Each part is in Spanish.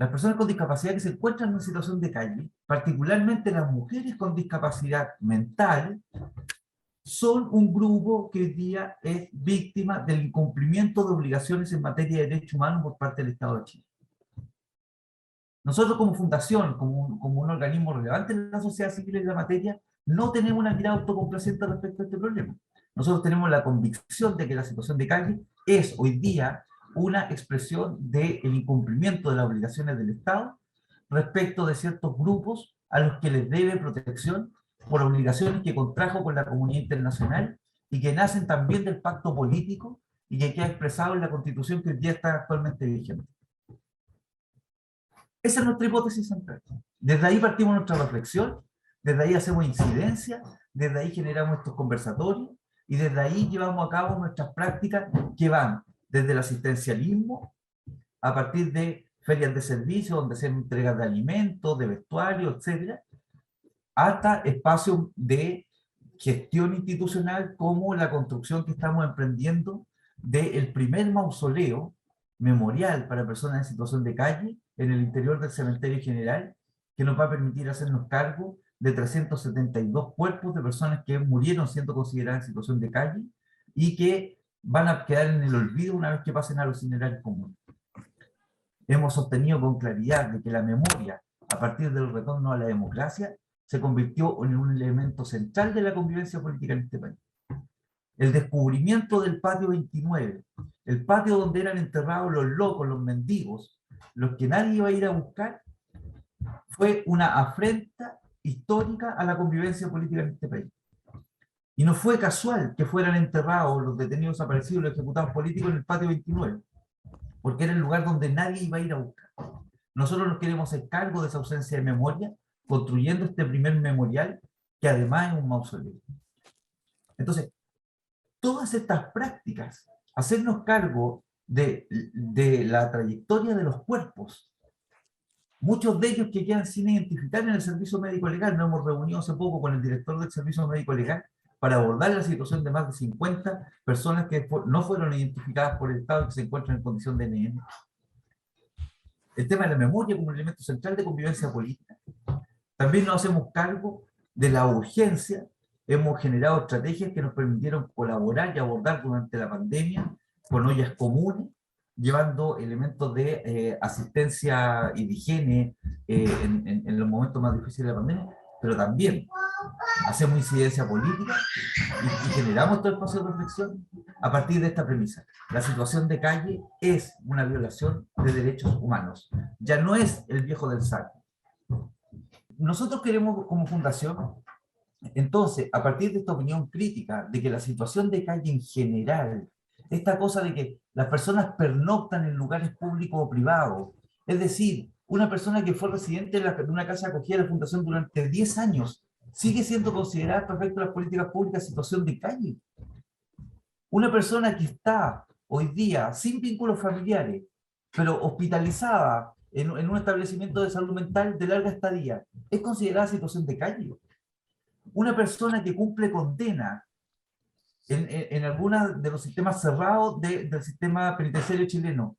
las personas con discapacidad que se encuentran en situación de calle, particularmente las mujeres con discapacidad mental, son un grupo que hoy día es víctima del incumplimiento de obligaciones en materia de derechos humanos por parte del Estado de Chile. Nosotros como fundación, como un organismo relevante en la sociedad civil en la materia, no tenemos una mirada autocomplaciente respecto a este problema. Nosotros tenemos la convicción de que la situación de calle es hoy día una expresión del incumplimiento de las obligaciones del Estado respecto de ciertos grupos a los que les debe protección por obligaciones que contrajo con la comunidad internacional y que nacen también del pacto político y que queda expresado en la Constitución que hoy día está actualmente vigente. Esa es nuestra hipótesis central. Desde ahí partimos nuestra reflexión, desde ahí hacemos incidencia, desde ahí generamos estos conversatorios y desde ahí llevamos a cabo nuestras prácticas que van desde el asistencialismo, a partir de ferias de servicio donde se entregas de alimentos, de vestuario, etcétera, hasta espacios de gestión institucional como la construcción que estamos emprendiendo del primer mausoleo memorial para personas en situación de calle en el interior del cementerio general, que nos va a permitir hacernos cargo de 372 cuerpos de personas que murieron siendo consideradas en situación de calle y que van a quedar en el olvido una vez que pasen a los incinerarios comunes. Hemos sostenido con claridad de que la memoria, a partir del retorno a la democracia, se convirtió en un elemento central de la convivencia política en este país. El descubrimiento del patio 29, el patio donde eran enterrados los locos, los mendigos, los que nadie iba a ir a buscar, fue una afrenta histórica a la convivencia política en este país. Y no fue casual que fueran enterrados los detenidos desaparecidos, los ejecutados políticos en el patio 29, porque era el lugar donde nadie iba a ir a buscar. Nosotros nos queremos hacer cargo de esa ausencia de memoria, construyendo este primer memorial, que además es un mausoleo. Entonces, todas estas prácticas, hacernos cargo de la trayectoria de los cuerpos, muchos de ellos que quedan sin identificar en el servicio médico legal. Nos hemos reunido hace poco con el director del servicio médico legal para abordar la situación de más de 50 personas que no fueron identificadas por el Estado y que se encuentran en condición de NN. El tema de la memoria como un elemento central de convivencia política. También nos hacemos cargo de la urgencia. Hemos generado estrategias que nos permitieron colaborar y abordar durante la pandemia con ollas comunes, llevando elementos de asistencia y de higiene en los momentos más difíciles de la pandemia, pero también hacemos incidencia política y generamos todo el espacio de reflexión a partir de esta premisa. La situación de calle es una violación de derechos humanos. Ya no es el viejo del saco. Nosotros queremos como fundación, entonces, a partir de esta opinión crítica de que la situación de calle en general, esta cosa de que las personas pernoctan en lugares públicos o privados, es decir, una persona que fue residente de una casa acogida de la fundación durante 10 años, sigue siendo considerada respecto a las políticas públicas situación de calle. Una persona que está hoy día sin vínculos familiares, pero hospitalizada en un establecimiento de salud mental de larga estadía, es considerada situación de calle. Una persona que cumple condena en alguno de los sistemas cerrados del sistema penitenciario chileno,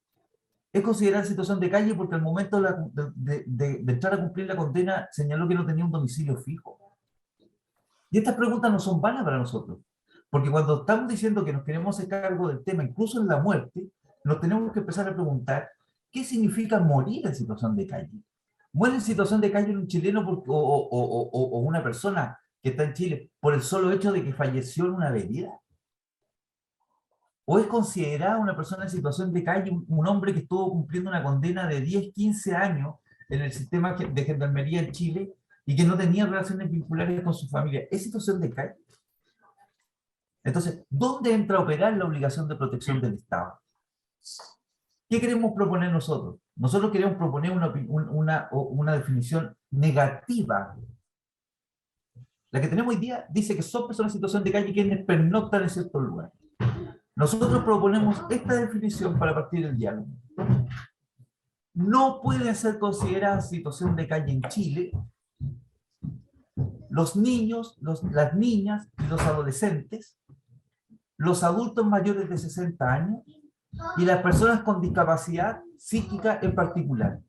es considerada situación de calle porque al momento de entrar a cumplir la condena señaló que no tenía un domicilio fijo. Y estas preguntas no son vanas para nosotros, porque cuando estamos diciendo que nos queremos hacer cargo del tema, incluso en la muerte, nos tenemos que empezar a preguntar qué significa morir en situación de calle. ¿Muere en situación de calle un chileno o una persona que está en Chile por el solo hecho de que falleció en una bebida? ¿O es considerada una persona en situación de calle un hombre que estuvo cumpliendo una condena de 10, 15 años en el sistema de gendarmería en Chile y que no tenía relaciones vinculares con su familia? ¿Es situación de calle? Entonces, ¿dónde entra a operar la obligación de protección del Estado? ¿Qué queremos proponer nosotros? Nosotros queremos proponer una definición negativa. La que tenemos hoy día dice que son personas en situación de calle quienes pernoctan en ciertos lugares. Nosotros proponemos esta definición para partir del diálogo. No pueden ser consideradas situación de calle en Chile los niños, las niñas y los adolescentes, los adultos mayores de 60 años y las personas con discapacidad psíquica en particular.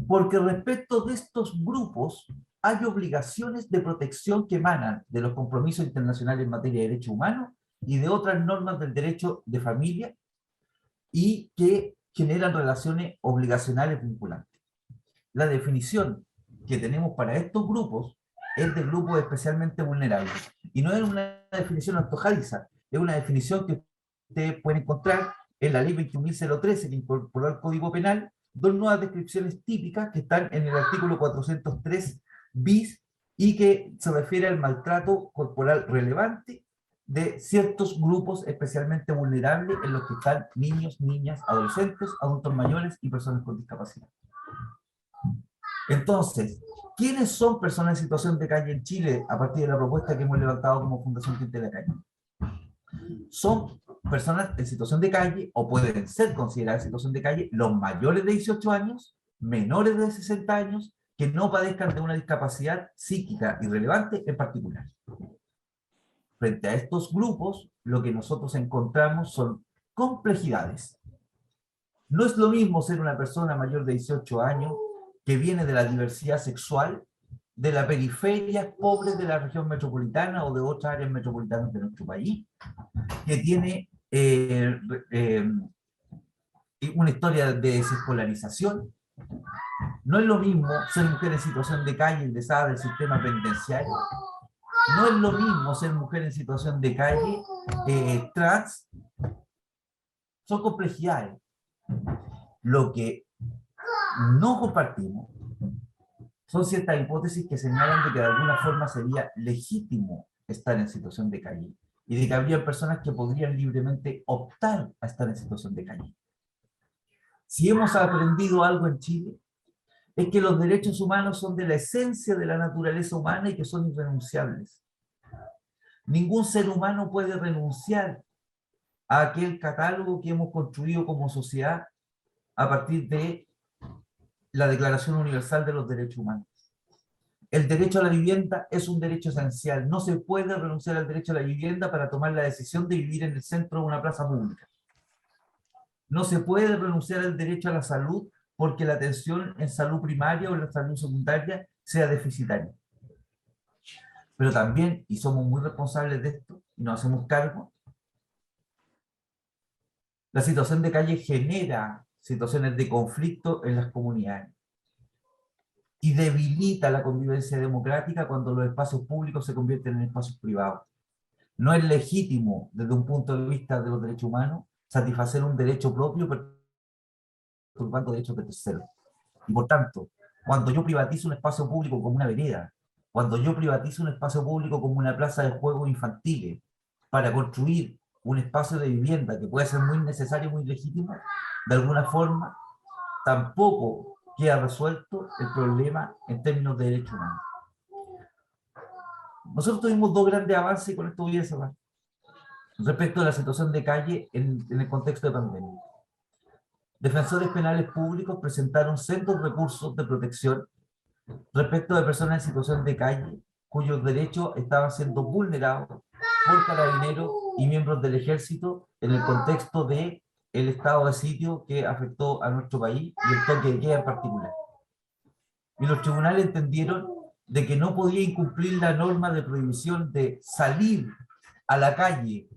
Porque respecto de estos grupos hay obligaciones de protección que emanan de los compromisos internacionales en materia de derechos humanos y de otras normas del derecho de familia y que generan relaciones obligacionales vinculantes. La definición que tenemos para estos grupos es de grupos especialmente vulnerables. Y no es una definición antojadiza, es una definición que ustedes pueden encontrar en la ley 21.013 que incorporó al Código Penal dos nuevas descripciones típicas que están en el artículo 403 bis y que se refiere al maltrato corporal relevante de ciertos grupos especialmente vulnerables en los que están niños, niñas, adolescentes, adultos mayores y personas con discapacidad. Entonces, ¿quiénes son personas en situación de calle en Chile a partir de la propuesta que hemos levantado como Fundación Gente de la Calle? Son personas en situación de calle, o pueden ser consideradas en situación de calle, los mayores de 18 años, menores de 60 años, que no padezcan de una discapacidad psíquica irrelevante en particular. Frente a estos grupos, lo que nosotros encontramos son complejidades. No es lo mismo ser una persona mayor de 18 años que viene de la diversidad sexual, de la periferia pobre de la región metropolitana o de otras áreas metropolitanas de nuestro país, que tiene una historia de desescolarización. No es lo mismo ser mujer en situación de calle ingresada del sistema penitenciario. No es lo mismo ser mujer en situación de calle trans. Son complejidades. Lo que no compartimos son ciertas hipótesis que señalan de que de alguna forma sería legítimo estar en situación de calle y de que habría personas que podrían libremente optar a estar en situación de calle. Si hemos aprendido algo en Chile, es que los derechos humanos son de la esencia de la naturaleza humana y que son irrenunciables. Ningún ser humano puede renunciar a aquel catálogo que hemos construido como sociedad a partir de la Declaración Universal de los Derechos Humanos. El derecho a la vivienda es un derecho esencial. No se puede renunciar al derecho a la vivienda para tomar la decisión de vivir en el centro de una plaza pública. No se puede renunciar al derecho a la salud porque la atención en salud primaria o en la salud secundaria sea deficitaria. Pero también, y somos muy responsables de esto, y nos hacemos cargo, la situación de calle genera situaciones de conflicto en las comunidades y debilita la convivencia democrática cuando los espacios públicos se convierten en espacios privados. No es legítimo, desde un punto de vista de los derechos humanos, satisfacer un derecho propio perturbando derechos de terceros. Y por tanto, cuando yo privatizo un espacio público como una vereda, cuando yo privatizo un espacio público como una plaza de juegos infantiles para construir un espacio de vivienda que puede ser muy necesario, muy legítimo, de alguna forma tampoco queda resuelto el problema en términos de derechos humanos. Nosotros tuvimos dos grandes avances y con esto voy a cerrar. Respecto a la situación de calle en el contexto de pandemia. Defensores penales públicos presentaron sendos recursos de protección respecto de personas en situación de calle cuyos derechos estaban siendo vulnerados por carabineros y miembros del ejército en el contexto del estado de sitio que afectó a nuestro país y el toque de queda en particular. Y los tribunales entendieron de que no podía incumplir la norma de prohibición de salir a la calle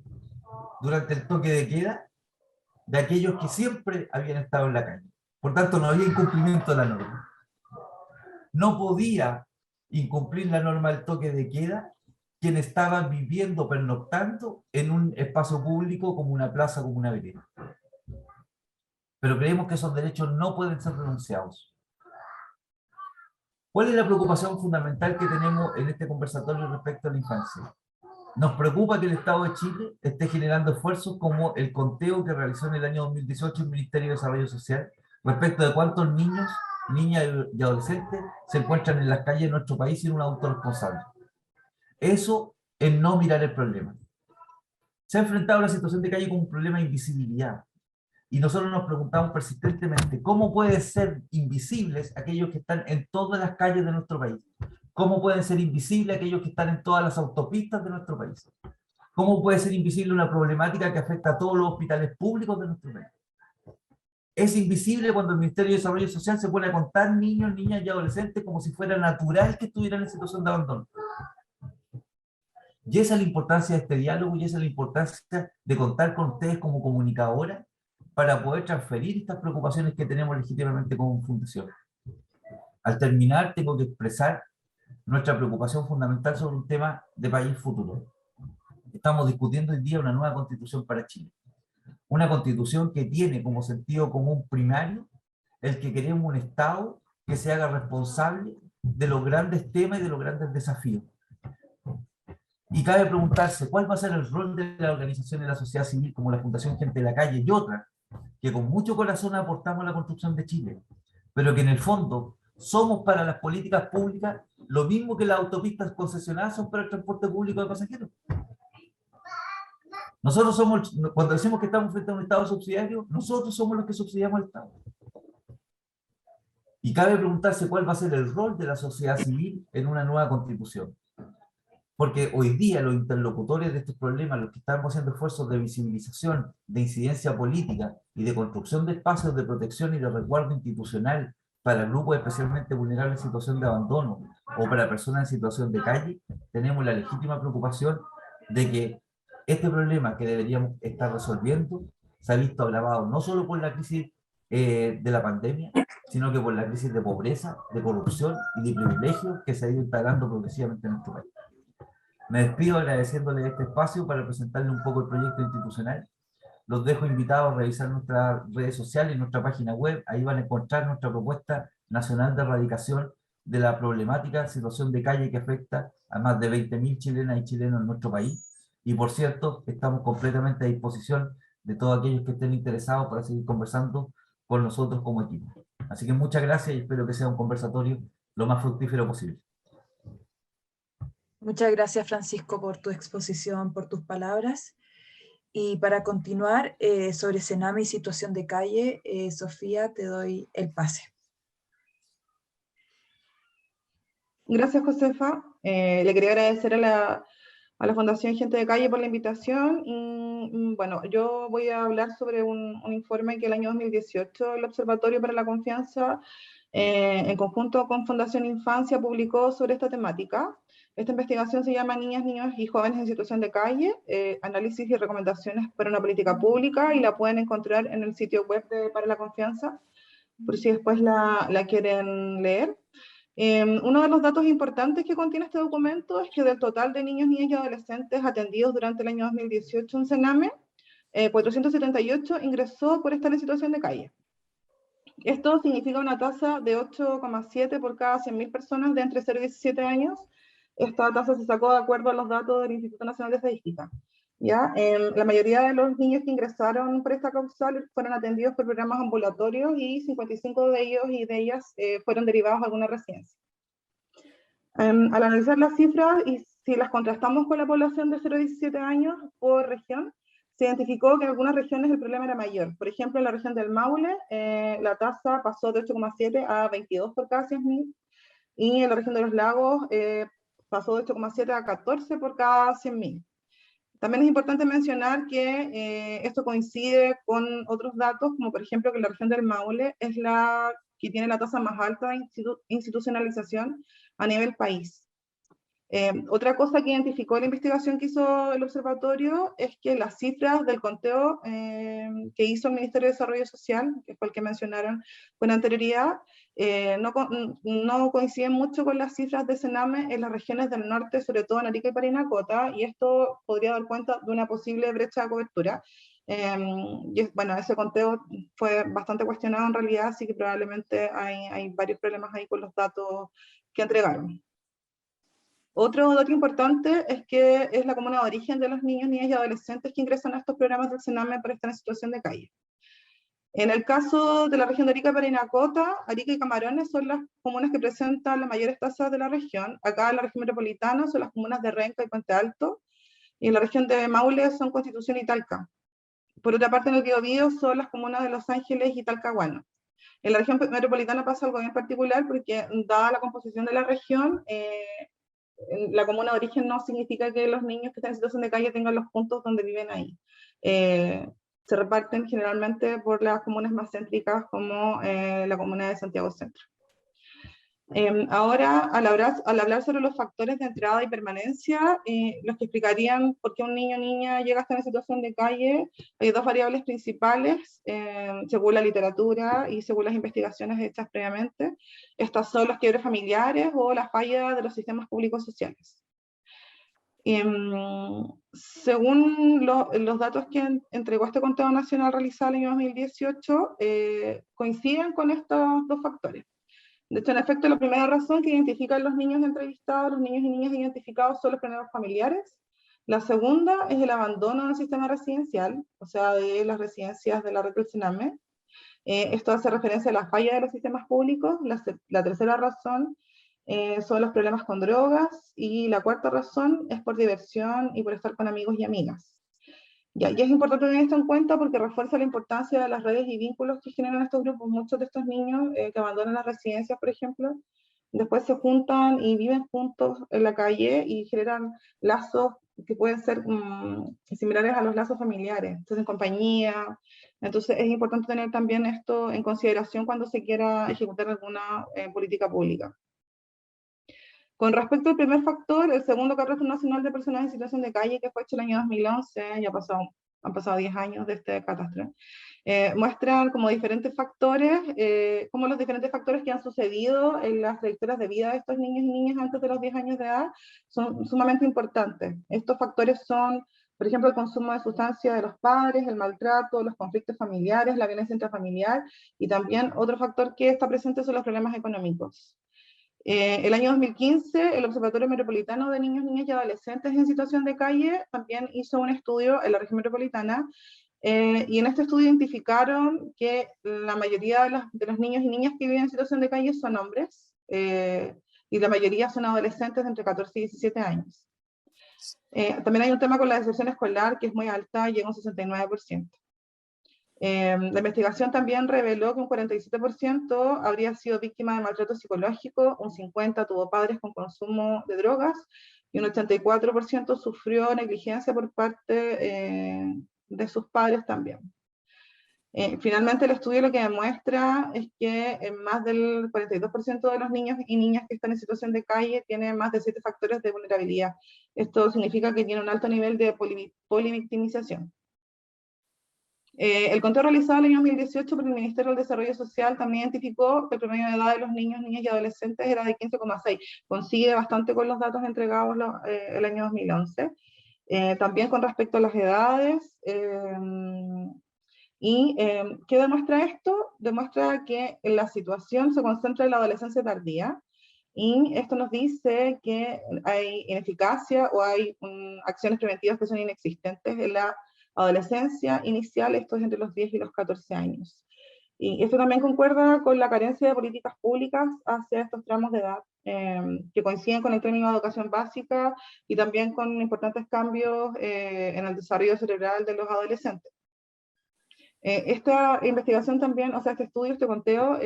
durante el toque de queda de aquellos que siempre habían estado en la calle. Por tanto, no había incumplimiento de la norma. No podía incumplir la norma del toque de queda quien estaba viviendo, pernoctando en un espacio público como una plaza, como una vereda. Pero creemos que esos derechos no pueden ser renunciados. ¿Cuál es la preocupación fundamental que tenemos en este conversatorio respecto a la infancia? Nos preocupa que el Estado de Chile esté generando esfuerzos como el conteo que realizó en el año 2018 el Ministerio de Desarrollo Social respecto de cuántos niños, niñas y adolescentes se encuentran en las calles de nuestro país sin un adulto responsable. Eso es no mirar el problema. Se ha enfrentado a la situación de calle como un problema de invisibilidad. Y nosotros nos preguntamos persistentemente, ¿cómo pueden ser invisibles aquellos que están en todas las calles de nuestro país? ¿Cómo pueden ser invisibles aquellos que están en todas las autopistas de nuestro país? ¿Cómo puede ser invisible una problemática que afecta a todos los hospitales públicos de nuestro país? Es invisible cuando el Ministerio de Desarrollo Social se pone a contar niños, niñas y adolescentes como si fuera natural que estuvieran en situación de abandono. Y esa es la importancia de este diálogo y esa es la importancia de contar con ustedes como comunicadora para poder transferir estas preocupaciones que tenemos legítimamente como fundación. Al terminar, tengo que expresar nuestra preocupación fundamental sobre un tema de país futuro. Estamos discutiendo hoy día una nueva constitución para Chile. Una constitución que tiene como sentido común primario el que queremos un Estado que se haga responsable de los grandes temas y de los grandes desafíos. Y cabe preguntarse cuál va a ser el rol de la organización de la sociedad civil como la Fundación Gente de la Calle y otras, que con mucho corazón aportamos a la construcción de Chile, pero que en el fondo somos para las políticas públicas lo mismo que las autopistas concesionadas son para el transporte público de pasajeros. Nosotros somos, cuando decimos que estamos frente a un Estado subsidiario, nosotros somos los que subsidiamos al Estado. Y cabe preguntarse cuál va a ser el rol de la sociedad civil en una nueva constitución. Porque hoy día los interlocutores de estos problemas, los que estamos haciendo esfuerzos de visibilización, de incidencia política y de construcción de espacios de protección y de resguardo institucional para grupos especialmente vulnerables en situación de abandono o para personas en situación de calle, tenemos la legítima preocupación de que este problema que deberíamos estar resolviendo se ha visto agravado no solo por la crisis de la pandemia, sino que por la crisis de pobreza, de corrupción y de privilegios que se ha ido instalando progresivamente en nuestro país. Me despido agradeciéndole este espacio para presentarle un poco el proyecto institucional. Los dejo invitados a revisar nuestras redes sociales y nuestra página web. Ahí van a encontrar nuestra propuesta nacional de erradicación de la problemática situación de calle que afecta a más de 20.000 chilenas y chilenos en nuestro país. Y por cierto, estamos completamente a disposición de todos aquellos que estén interesados para seguir conversando con nosotros como equipo. Así que muchas gracias y espero que sea un conversatorio lo más fructífero posible. Muchas gracias, Francisco, por tu exposición, por tus palabras. Y para continuar sobre Sename y situación de calle, Sofía, te doy el pase. Gracias, Josefa. Le quería agradecer a la Fundación Gente de Calle por la invitación. Bueno, yo voy a hablar sobre un informe que el año 2018 el Observatorio para la Confianza, en conjunto con Fundación Infancia, publicó sobre esta temática. Esta investigación se llama Niñas, Niños y Jóvenes en Situación de Calle, análisis y recomendaciones para una política pública, y la pueden encontrar en el sitio web de Para la Confianza, por si después la quieren leer. Uno de los datos importantes que contiene este documento es que del total de niños, niñas y adolescentes atendidos durante el año 2018 en Sename, 478 ingresó por estar en situación de calle. Esto significa una tasa de 8,7 por cada 100.000 personas de entre 0 y 17 años. Esta tasa se sacó de acuerdo a los datos del Instituto Nacional de Estadística. ¿Ya? La mayoría de los niños que ingresaron por esta causal fueron atendidos por programas ambulatorios y 55 de ellos y de ellas fueron derivados a alguna residencia. Al analizar las cifras y si las contrastamos con la población de 0 a 17 años por región, se identificó que en algunas regiones el problema era mayor. Por ejemplo, en la región del Maule, la tasa pasó de 8,7 a 22 por cada 100.000, y en la región de los Lagos pasó de 8,7 a 14 por cada 100.000. También es importante mencionar que esto coincide con otros datos, como por ejemplo que la región del Maule es la que tiene la tasa más alta de institucionalización a nivel país. Otra cosa que identificó la investigación que hizo el observatorio es que las cifras del conteo que hizo el Ministerio de Desarrollo Social, que fue el que mencionaron con anterioridad, no coinciden mucho con las cifras de Sename en las regiones del norte, sobre todo en Arica y Parinacota, y esto podría dar cuenta de una posible brecha de cobertura. Y bueno, ese conteo fue bastante cuestionado en realidad, así que probablemente hay varios problemas ahí con los datos que entregaron. Otro dato importante es que es la comuna de origen de los niños, niñas y adolescentes que ingresan a estos programas del Sename para estar en situación de calle. En el caso de la región de Arica y Parinacota, Arica y Camarones son las comunas que presentan las mayores tasas de la región. Acá en la región metropolitana son las comunas de Renca y Puente Alto, y en la región de Maule son Constitución y Talca. Por otra parte, en el Biobío son las comunas de Los Ángeles y Talcahuano. En la región metropolitana pasa algo bien particular porque, dada la composición de la región, la comuna de origen no significa que los niños que están en situación de calle tengan los puntos donde viven ahí. se reparten generalmente por las comunas más céntricas como la comuna de Santiago Centro. Ahora, al hablar sobre los factores de entrada y permanencia, los que explicarían por qué un niño o niña llega hasta una situación de calle, hay dos variables principales, según la literatura y según las investigaciones hechas previamente. Estas son los quiebres familiares o la falla de los sistemas públicos sociales. Según los datos que entregó este conteo nacional realizado en el año 2018, coinciden con estos dos factores. De hecho, en efecto, la primera razón que identifican los niños entrevistados, los niños y niñas identificados, son los problemas familiares. La segunda es el abandono del sistema residencial, o sea, de las residencias de la red del Sename. Esto hace referencia a la falla de los sistemas públicos. La tercera razón son los problemas con drogas, y la cuarta razón es por diversión y por estar con amigos y amigas. Y es importante tener esto en cuenta porque refuerza la importancia de las redes y vínculos que generan estos grupos. Muchos de estos niños que abandonan las residencias, por ejemplo, después se juntan y viven juntos en la calle y generan lazos que pueden ser similares a los lazos familiares, entonces en compañía. Entonces es importante tener también esto en consideración cuando se quiera ejecutar alguna política pública. Con respecto al primer factor, el segundo Catastro Nacional de Personas en Situación de Calle, que fue hecho el año 2011, han pasado 10 años de este catastro, muestran como diferentes factores, como los diferentes factores que han sucedido en las trayectorias de vida de estos niños y niñas antes de los 10 años de edad son sumamente importantes. Estos factores son, por ejemplo, el consumo de sustancias de los padres, el maltrato, los conflictos familiares, la violencia intrafamiliar, y también otro factor que está presente son los problemas económicos. El año 2015, el Observatorio Metropolitano de Niños, Niñas y Adolescentes en Situación de Calle también hizo un estudio en la región metropolitana, y en este estudio identificaron que la mayoría de los niños y niñas que viven en situación de calle son hombres, y la mayoría son adolescentes de entre 14 y 17 años. También hay un tema con la deserción escolar que es muy alta, llega a un 69%. La investigación también reveló que un 47% habría sido víctima de maltrato psicológico, un 50% tuvo padres con consumo de drogas, y un 84% sufrió negligencia por parte de sus padres también. Finalmente, el estudio lo que demuestra es que más del 42% de los niños y niñas que están en situación de calle tienen más de 7 factores de vulnerabilidad. Esto significa que tienen un alto nivel de polivictimización. El conteo realizado en el año 2018 por el Ministerio del Desarrollo Social también identificó que el promedio de edad de los niños, niñas y adolescentes era de 15,6. Coincide bastante con los datos entregados el año 2011. También con respecto a las edades. ¿Qué demuestra esto? Demuestra que la situación se concentra en la adolescencia tardía, y esto nos dice que hay ineficacia o hay acciones preventivas que son inexistentes en la adolescencia inicial, esto es entre los 10 y los 14 años. Y esto también concuerda con la carencia de políticas públicas hacia estos tramos de edad, que coinciden con el término de educación básica y también con importantes cambios en el desarrollo cerebral de los adolescentes. Esta investigación también, o sea, este estudio, este conteo,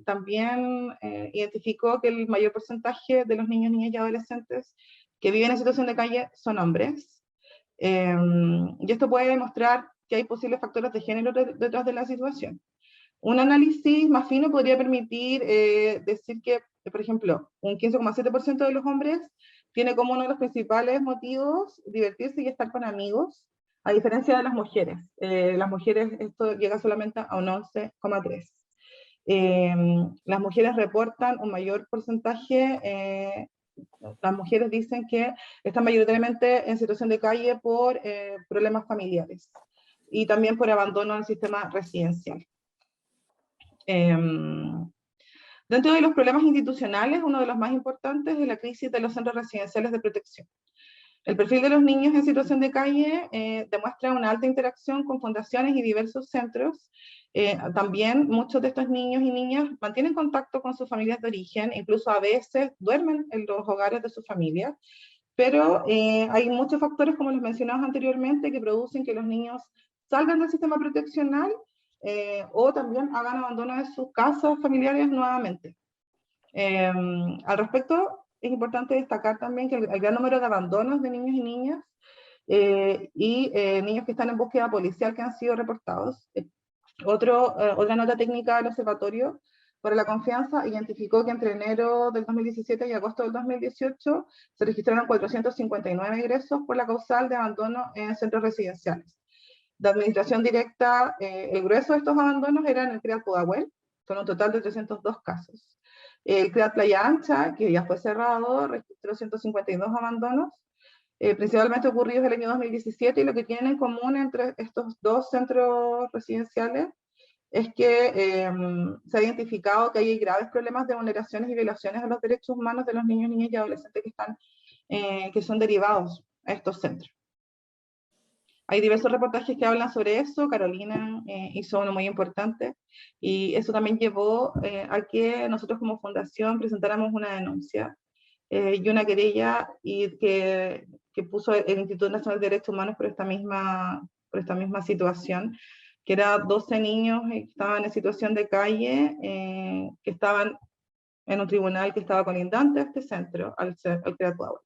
también identificó que el mayor porcentaje de los niños, niñas y adolescentes que viven en situación de calle son hombres. Y esto puede demostrar que hay posibles factores de género detrás de la situación. Un análisis más fino podría permitir decir que, por ejemplo, un 15,7% de los hombres tiene como uno de los principales motivos divertirse y estar con amigos, a diferencia de las mujeres. Las mujeres, esto llega solamente a un 11,3%. Las mujeres reportan un mayor porcentaje, las mujeres dicen que están mayoritariamente en situación de calle por problemas familiares y también por abandono del sistema residencial. Dentro de los problemas institucionales, uno de los más importantes es la crisis de los centros residenciales de protección. El perfil de los niños en situación de calle demuestra una alta interacción con fundaciones y diversos centros. También muchos de estos niños y niñas mantienen contacto con sus familias de origen, incluso a veces duermen en los hogares de sus familias, pero hay muchos factores, como los mencionamos anteriormente, que producen que los niños salgan del sistema proteccional o también hagan abandono de sus casas familiares nuevamente. Al respecto, es importante destacar también que el gran número de abandonos de niños y niñas niños que están en búsqueda policial que han sido reportados. Otra nota técnica del Observatorio para la Confianza identificó que entre enero del 2017 y agosto del 2018 se registraron 459 ingresos por la causal de abandono en centros residenciales. De administración directa, el grueso de estos abandonos era en el CREAT Pudahuel, con un total de 302 casos. El CREAT Playa Ancha, que ya fue cerrado, registró 152 abandonos, principalmente ocurridos el año 2017, y lo que tienen en común entre estos dos centros residenciales es que se ha identificado que hay graves problemas de vulneraciones y violaciones a los derechos humanos de los niños, niñas y adolescentes que son derivados a estos centros. Hay diversos reportajes que hablan sobre eso. Carolina hizo uno muy importante, y eso también llevó a que nosotros como fundación presentáramos una denuncia y una querella que puso el Instituto Nacional de Derechos Humanos por esta misma situación, que era 12 niños que estaban en situación de calle, que estaban en un tribunal que estaba colindante a este centro, al CREAT Pudahuel.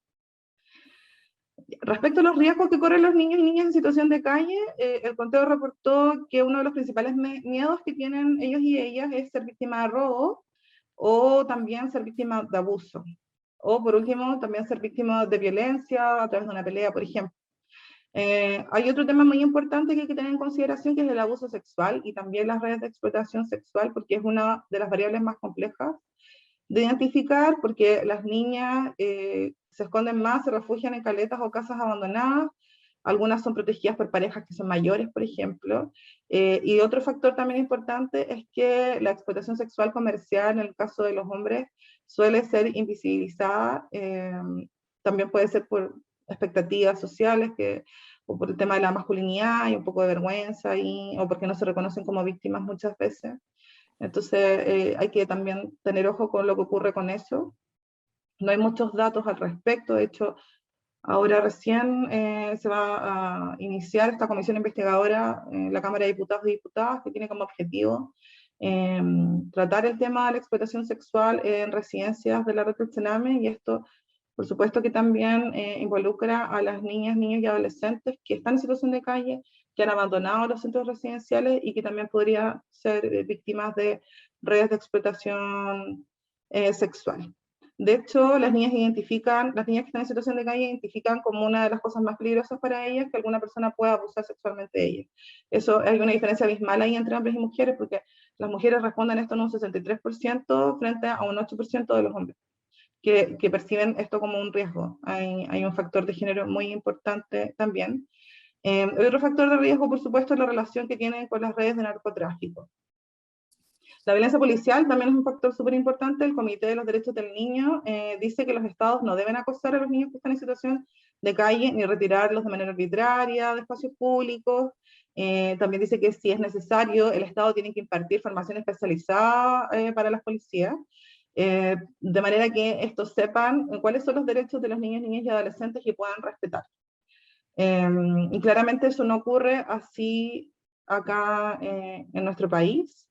Respecto a los riesgos que corren los niños y niñas en situación de calle, el conteo reportó que uno de los principales miedos que tienen ellos y ellas es ser víctima de robo, o también ser víctima de abuso, o por último también ser víctima de violencia a través de una pelea, por ejemplo. Hay otro tema muy importante que hay que tener en consideración, que es el abuso sexual y también las redes de explotación sexual, porque es una de las variables más complejas de identificar, porque las niñas se esconden más, se refugian en caletas o casas abandonadas, algunas son protegidas por parejas que son mayores, por ejemplo, y otro factor también importante es que la explotación sexual comercial, en el caso de los hombres, suele ser invisibilizada, también puede ser por expectativas sociales, o por el tema de la masculinidad y un poco de vergüenza, o porque no se reconocen como víctimas muchas veces. Entonces hay que también tener ojo con lo que ocurre con eso. No hay muchos datos al respecto, de hecho, ahora recién se va a iniciar esta comisión investigadora en la Cámara de Diputados y Diputadas, que tiene como objetivo tratar el tema de la explotación sexual en residencias de la red del Sename, y esto, por supuesto, que también involucra a las niñas, niños y adolescentes que están en situación de calle, que han abandonado los centros residenciales y que también podrían ser víctimas de redes de explotación sexual. De hecho, las niñas que están en situación de calle identifican como una de las cosas más peligrosas para ellas que alguna persona pueda abusar sexualmente de ellas. Eso, hay una diferencia abismal ahí entre hombres y mujeres, porque las mujeres responden esto en un 63% frente a un 8% de los hombres que perciben esto como un riesgo. Hay un factor de género muy importante también. Otro factor de riesgo, por supuesto, es la relación que tienen con las redes de narcotráfico. La violencia policial también es un factor súper importante. El Comité de los Derechos del Niño dice que los estados no deben acosar a los niños que están en situación de calle, ni retirarlos de manera arbitraria de espacios públicos. También dice que si es necesario, el estado tiene que impartir formación especializada para las policías, de manera que estos sepan cuáles son los derechos de los niños, niñas y adolescentes y puedan respetar. Y claramente eso no ocurre así acá en nuestro país.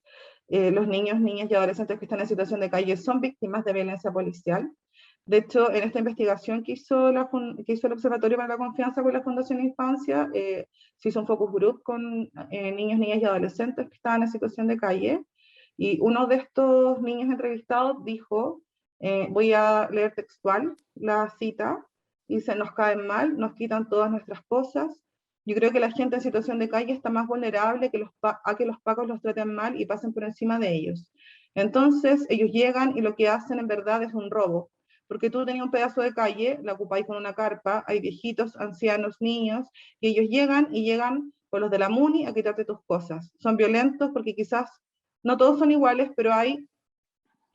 Los niños, niñas y adolescentes que están en situación de calle son víctimas de violencia policial. De hecho, en esta investigación que hizo el Observatorio para la Confianza con la Fundación Infancia, se hizo un focus group con niños, niñas y adolescentes que estaban en situación de calle, y uno de estos niños entrevistados dijo, voy a leer textual la cita, dice: nos caen mal, nos quitan todas nuestras cosas. Yo creo que la gente en situación de calle está más vulnerable a que los pacos los traten mal y pasen por encima de ellos. Entonces ellos llegan y lo que hacen en verdad es un robo, porque tú tenías un pedazo de calle, la ocupáis con una carpa, hay viejitos, ancianos, niños, y ellos llegan con los de la MUNI a quitarte tus cosas. Son violentos porque quizás no todos son iguales, pero hay,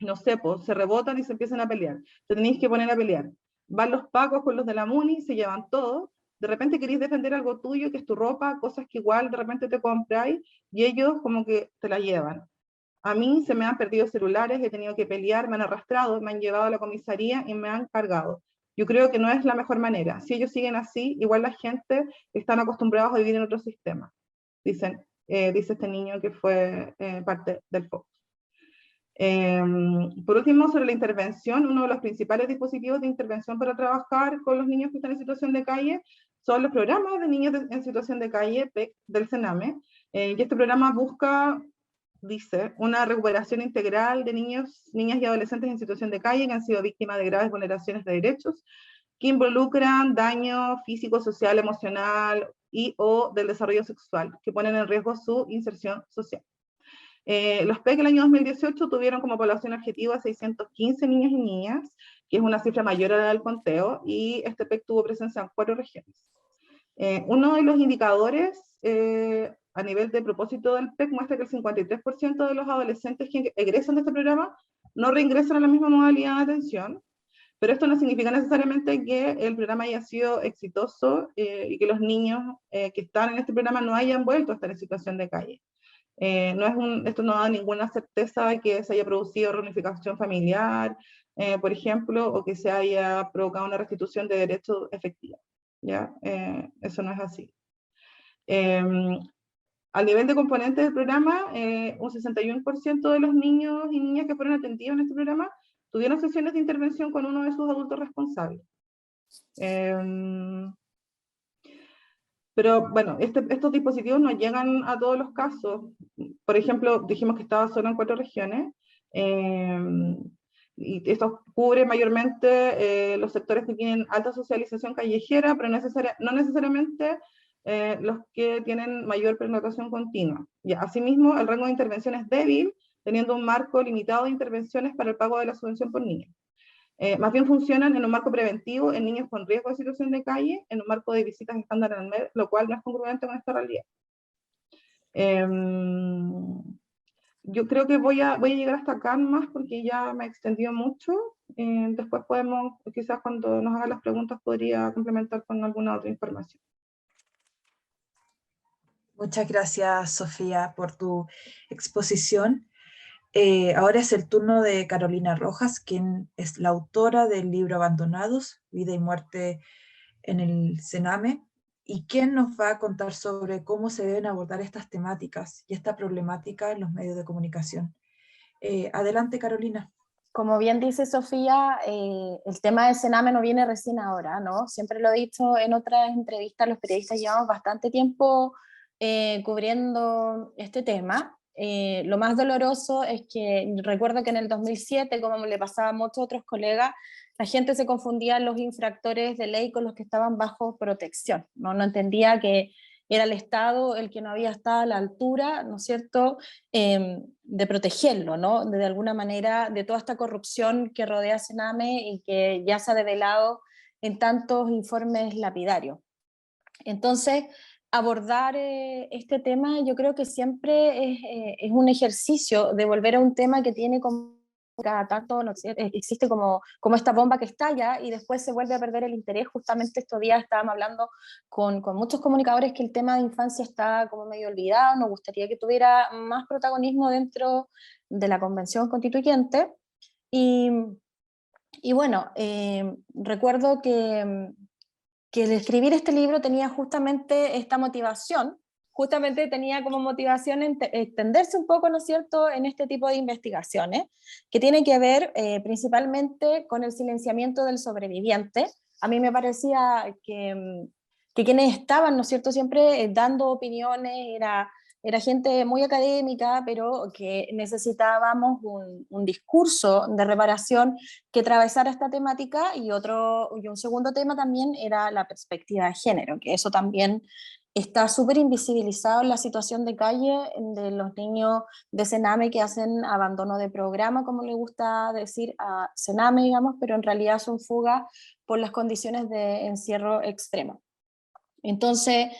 no sé, pues, se rebotan y se empiezan a pelear. Te tenéis que poner a pelear. Van los pacos con los de la MUNI, se llevan todo. De repente queréis defender algo tuyo, que es tu ropa, cosas que igual de repente te compráis, y ellos como que te la llevan. A mí se me han perdido celulares, he tenido que pelear, me han arrastrado, me han llevado a la comisaría y me han cargado. Yo creo que no es la mejor manera. Si ellos siguen así, igual la gente están acostumbrados a vivir en otro sistema. Dice este niño que fue parte del FOC. Por último, sobre la intervención, uno de los principales dispositivos de intervención para trabajar con los niños que están en situación de calle son los programas de niños en situación de calle, PEC, del CENAME, y este programa busca, dice, una recuperación integral de niños, niñas y adolescentes en situación de calle que han sido víctimas de graves vulneraciones de derechos que involucran daño físico, social, emocional y o del desarrollo sexual, que ponen en riesgo su inserción social. Los PEC el año 2018 tuvieron como población objetiva 615 niños y niñas, que es una cifra mayor a la del conteo, y este PEC tuvo presencia en 4 regiones. Uno de los indicadores a nivel de propósito del PEC muestra que el 53% de los adolescentes que egresan de este programa no reingresan a la misma modalidad de atención, pero esto no significa necesariamente que el programa haya sido exitoso y que los niños que están en este programa no hayan vuelto a estar en situación de calle. Esto no da ninguna certeza de que se haya producido reunificación familiar, por ejemplo, o que se haya provocado una restitución de derechos efectiva. ¿Ya? Eso no es así. Al nivel de componentes del programa, un 61% de los niños y niñas que fueron atendidos en este programa tuvieron sesiones de intervención con uno de sus adultos responsables. Pero bueno, estos dispositivos no llegan a todos los casos. Por ejemplo, dijimos que estaba solo en 4 regiones, y esto cubre mayormente los sectores que tienen alta socialización callejera, pero no necesariamente los que tienen mayor penetración continua. Y asimismo, el rango de intervención es débil, teniendo un marco limitado de intervenciones para el pago de la subvención por niño. Más bien funcionan en un marco preventivo en niños con riesgo de situación de calle, en un marco de visitas estándar al mes, lo cual no es congruente con esta realidad. Yo creo que voy a llegar hasta acá más porque ya me extendió mucho. Después podemos, quizás cuando nos hagan las preguntas, podría complementar con alguna otra información. Muchas gracias, Sofía, por tu exposición. Ahora es el turno de Carolina Rojas, quien es la autora del libro Abandonados, Vida y Muerte en el CENAME, y quien nos va a contar sobre cómo se deben abordar estas temáticas y esta problemática en los medios de comunicación. Adelante, Carolina. Como bien dice Sofía, el tema del CENAME no viene recién ahora, ¿no? Siempre lo he dicho en otras entrevistas, los periodistas llevamos bastante tiempo cubriendo este tema. Lo más doloroso es que recuerdo que en el 2007, como le pasaba a muchos otros colegas, la gente se confundía en los infractores de ley con los que estaban bajo protección, ¿no? No entendía que era el Estado el que no había estado a la altura, ¿no es cierto?, de protegerlo, ¿no?, de alguna manera, de toda esta corrupción que rodea a CENAME y que ya se ha develado en tantos informes lapidarios. Entonces, abordar este tema yo creo que siempre es un ejercicio de volver a un tema que tiene como cada tanto, no sé, existe como esta bomba que estalla y después se vuelve a perder el interés. Justamente estos días estábamos hablando con muchos comunicadores que el tema de infancia está como medio olvidado, nos gustaría que tuviera más protagonismo dentro de la Convención Constituyente. Y bueno, recuerdo que el escribir este libro tenía justamente esta motivación, justamente tenía como motivación extenderse un poco, ¿no es cierto?, en este tipo de investigaciones, que tienen que ver principalmente con el silenciamiento del sobreviviente. A mí me parecía que quienes estaban, ¿no es cierto?, siempre dando opiniones, era gente muy académica, pero que necesitábamos un discurso de reparación que atravesara esta temática, y un segundo tema también era la perspectiva de género, que eso también está súper invisibilizado en la situación de calle de los niños de CENAME que hacen abandono de programa, como le gusta decir a CENAME, digamos, pero en realidad son fugas por las condiciones de encierro extremo. Entonces,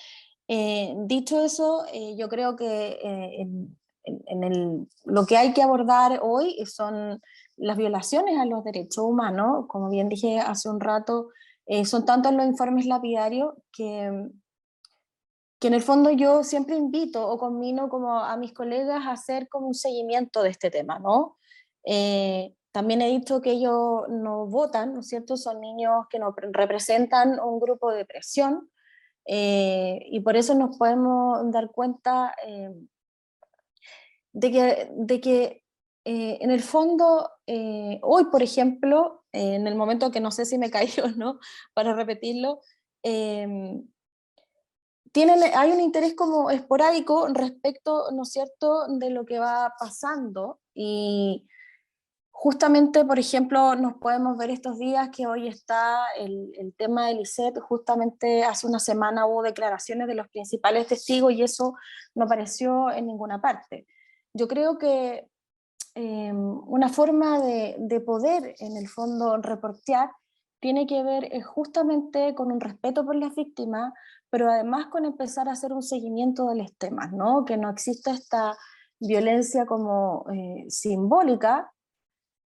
dicho eso, yo creo que lo que hay que abordar hoy son las violaciones a los derechos humanos. Como bien dije hace un rato, son tantos los informes lapidarios que en el fondo yo siempre invito o conmino como a mis colegas a hacer como un seguimiento de este tema, ¿no? También he dicho que ellos no votan, ¿no es cierto? Son niños que no representan un grupo de presión, y por eso nos podemos dar cuenta de que en el fondo, hoy, por ejemplo, en el momento que no sé si me cayó o no, para repetirlo, hay un interés como esporádico respecto, ¿no es cierto?, de lo que va pasando, y justamente, por ejemplo, nos podemos ver estos días que hoy está el tema del ISET. Justamente hace una semana hubo declaraciones de los principales testigos y eso no apareció en ninguna parte. Yo creo que una forma de poder, en el fondo, reportear, tiene que ver justamente con un respeto por las víctimas, pero además con empezar a hacer un seguimiento de los temas, ¿no? Que no exista esta violencia como simbólica,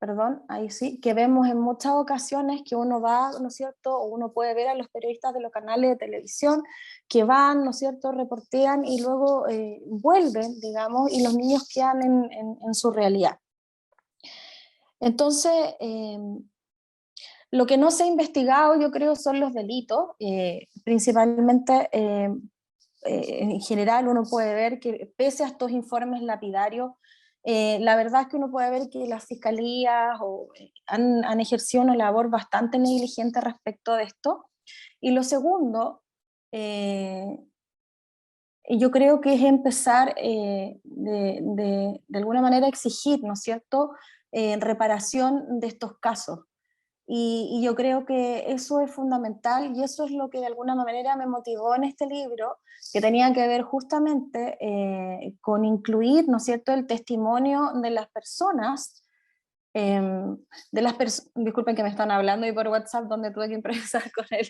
perdón, ahí sí, que vemos en muchas ocasiones que uno va, ¿no es cierto?, o uno puede ver a los periodistas de los canales de televisión que van, ¿no es cierto?, reportean y luego vuelven, digamos, y los niños quedan en su realidad. Entonces, lo que no se ha investigado, yo creo, son los delitos, principalmente, en general uno puede ver que pese a estos informes lapidarios, la verdad es que uno puede ver que las fiscalías han ejercido una labor bastante negligente respecto de esto. Y lo segundo, yo creo que es empezar de alguna manera a exigir, ¿no es cierto?, reparación de estos casos. Y yo creo que eso es fundamental y eso es lo que de alguna manera me motivó en este libro, que tenía que ver justamente con incluir, ¿no es cierto?, el testimonio de las personas, disculpen que me están hablando y por WhatsApp donde tuve que improvisar con el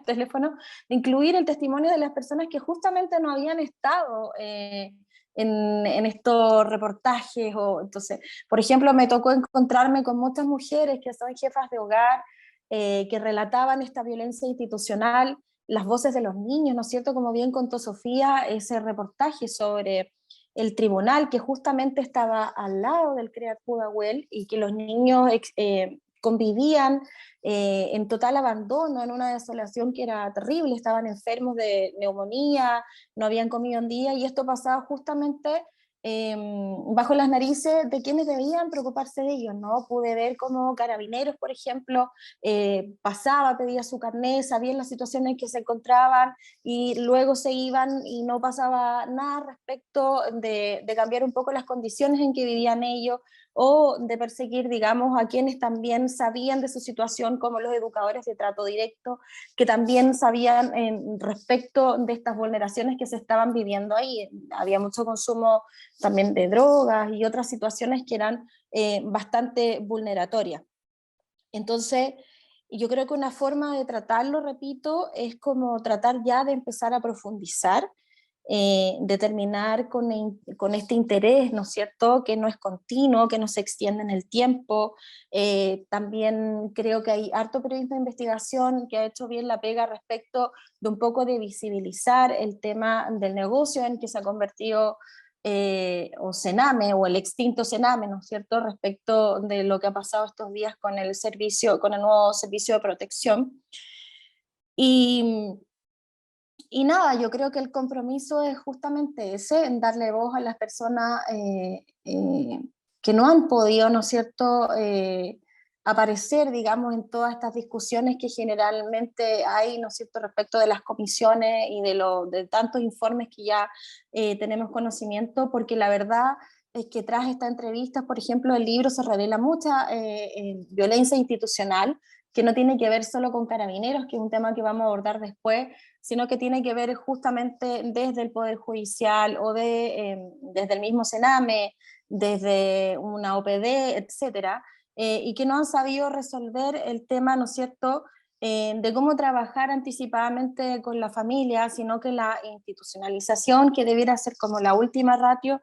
teléfono, de incluir el testimonio de las personas que justamente no habían estado en estos reportajes. Entonces, por ejemplo, me tocó encontrarme con muchas mujeres que son jefas de hogar, que relataban esta violencia institucional, las voces de los niños, ¿no es cierto?, como bien contó Sofía, ese reportaje sobre el tribunal que justamente estaba al lado del CREAT Pudahuel y que los niños convivían en total abandono, en una desolación que era terrible, estaban enfermos de neumonía, no habían comido un día, y esto pasaba justamente bajo las narices de quienes debían preocuparse de ellos, ¿no? Pude ver cómo Carabineros, por ejemplo, pasaba, pedía su carnet, sabían las situaciones en que se encontraban y luego se iban y no pasaba nada respecto de cambiar un poco las condiciones en que vivían ellos, o de perseguir, digamos, a quienes también sabían de su situación, como los educadores de trato directo, que también sabían respecto de estas vulneraciones que se estaban viviendo ahí. Había mucho consumo también de drogas y otras situaciones que eran bastante vulneratorias. Entonces, yo creo que una forma de tratarlo, repito, es como tratar ya de empezar a profundizar, de terminar con este interés, ¿no es cierto?, que no es continuo, que no se extiende en el tiempo. También creo que hay harto periodismo de investigación que ha hecho bien la pega respecto de un poco de visibilizar el tema del negocio en que se ha convertido o Sename, o el extinto Sename, ¿no es cierto?, respecto de lo que ha pasado estos días con el nuevo servicio de protección. Y nada, yo creo que el compromiso es justamente ese, en darle voz a las personas que no han podido, ¿no es cierto?, aparecer, digamos, en todas estas discusiones que generalmente hay, ¿no es cierto?, respecto de las comisiones y de tantos informes que ya tenemos conocimiento, porque la verdad es que tras estas entrevistas, por ejemplo, el libro se revela mucha violencia institucional, que no tiene que ver solo con Carabineros, que es un tema que vamos a abordar después, sino que tiene que ver justamente desde el Poder Judicial o desde el mismo Sename, desde una OPD, etcétera, y que no han sabido resolver el tema, ¿no es cierto?, de cómo trabajar anticipadamente con la familia, sino que la institucionalización, que debiera ser como la última ratio,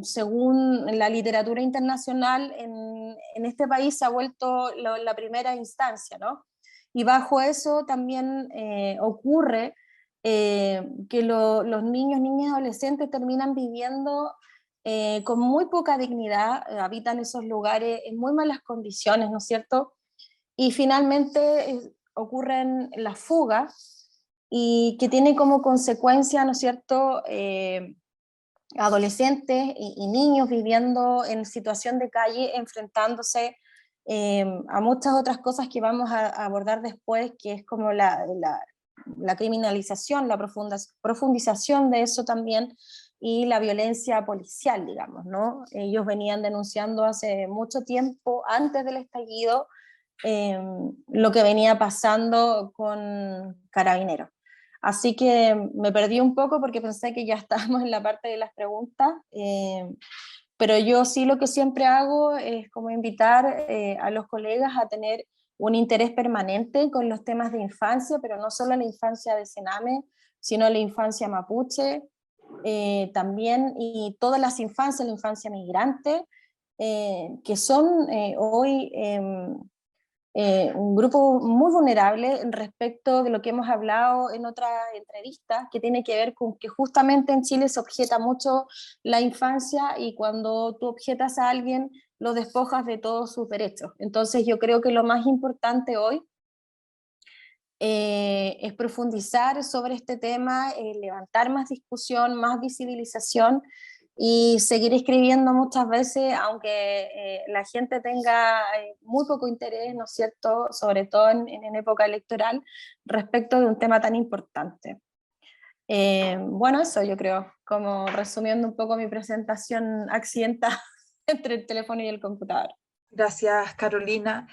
según la literatura internacional, en este país se ha vuelto la primera instancia, ¿no? Y bajo eso también ocurre que los niños, niñas y adolescentes terminan viviendo con muy poca dignidad, habitan esos lugares en muy malas condiciones, ¿no es cierto? Y finalmente ocurren las fugas, y que tiene como consecuencia, ¿no es cierto?, adolescentes y niños viviendo en situación de calle, enfrentándose a muchas otras cosas que vamos a abordar después, que es como la criminalización, la profundización de eso también, y la violencia policial, digamos, ¿no? Ellos venían denunciando hace mucho tiempo, antes del estallido, lo que venía pasando con Carabineros. Así que me perdí un poco porque pensé que ya estábamos en la parte de las preguntas, pero yo sí lo que siempre hago es como invitar a los colegas a tener un interés permanente con los temas de infancia, pero no solo la infancia de Sename, sino la infancia mapuche, también, y todas las infancias, la infancia migrante, que son hoy un grupo muy vulnerable respecto de lo que hemos hablado en otras entrevistas, que tiene que ver con que justamente en Chile se objeta mucho la infancia, y cuando tú objetas a alguien lo despojas de todos sus derechos. Entonces yo creo que lo más importante hoy es profundizar sobre este tema, levantar más discusión, más visibilización, y seguir escribiendo muchas veces, aunque la gente tenga muy poco interés, ¿no es cierto?, sobre todo en época electoral, respecto de un tema tan importante. Bueno, eso yo creo, como resumiendo un poco mi presentación accidentada entre el teléfono y el computador. Gracias, Carolina.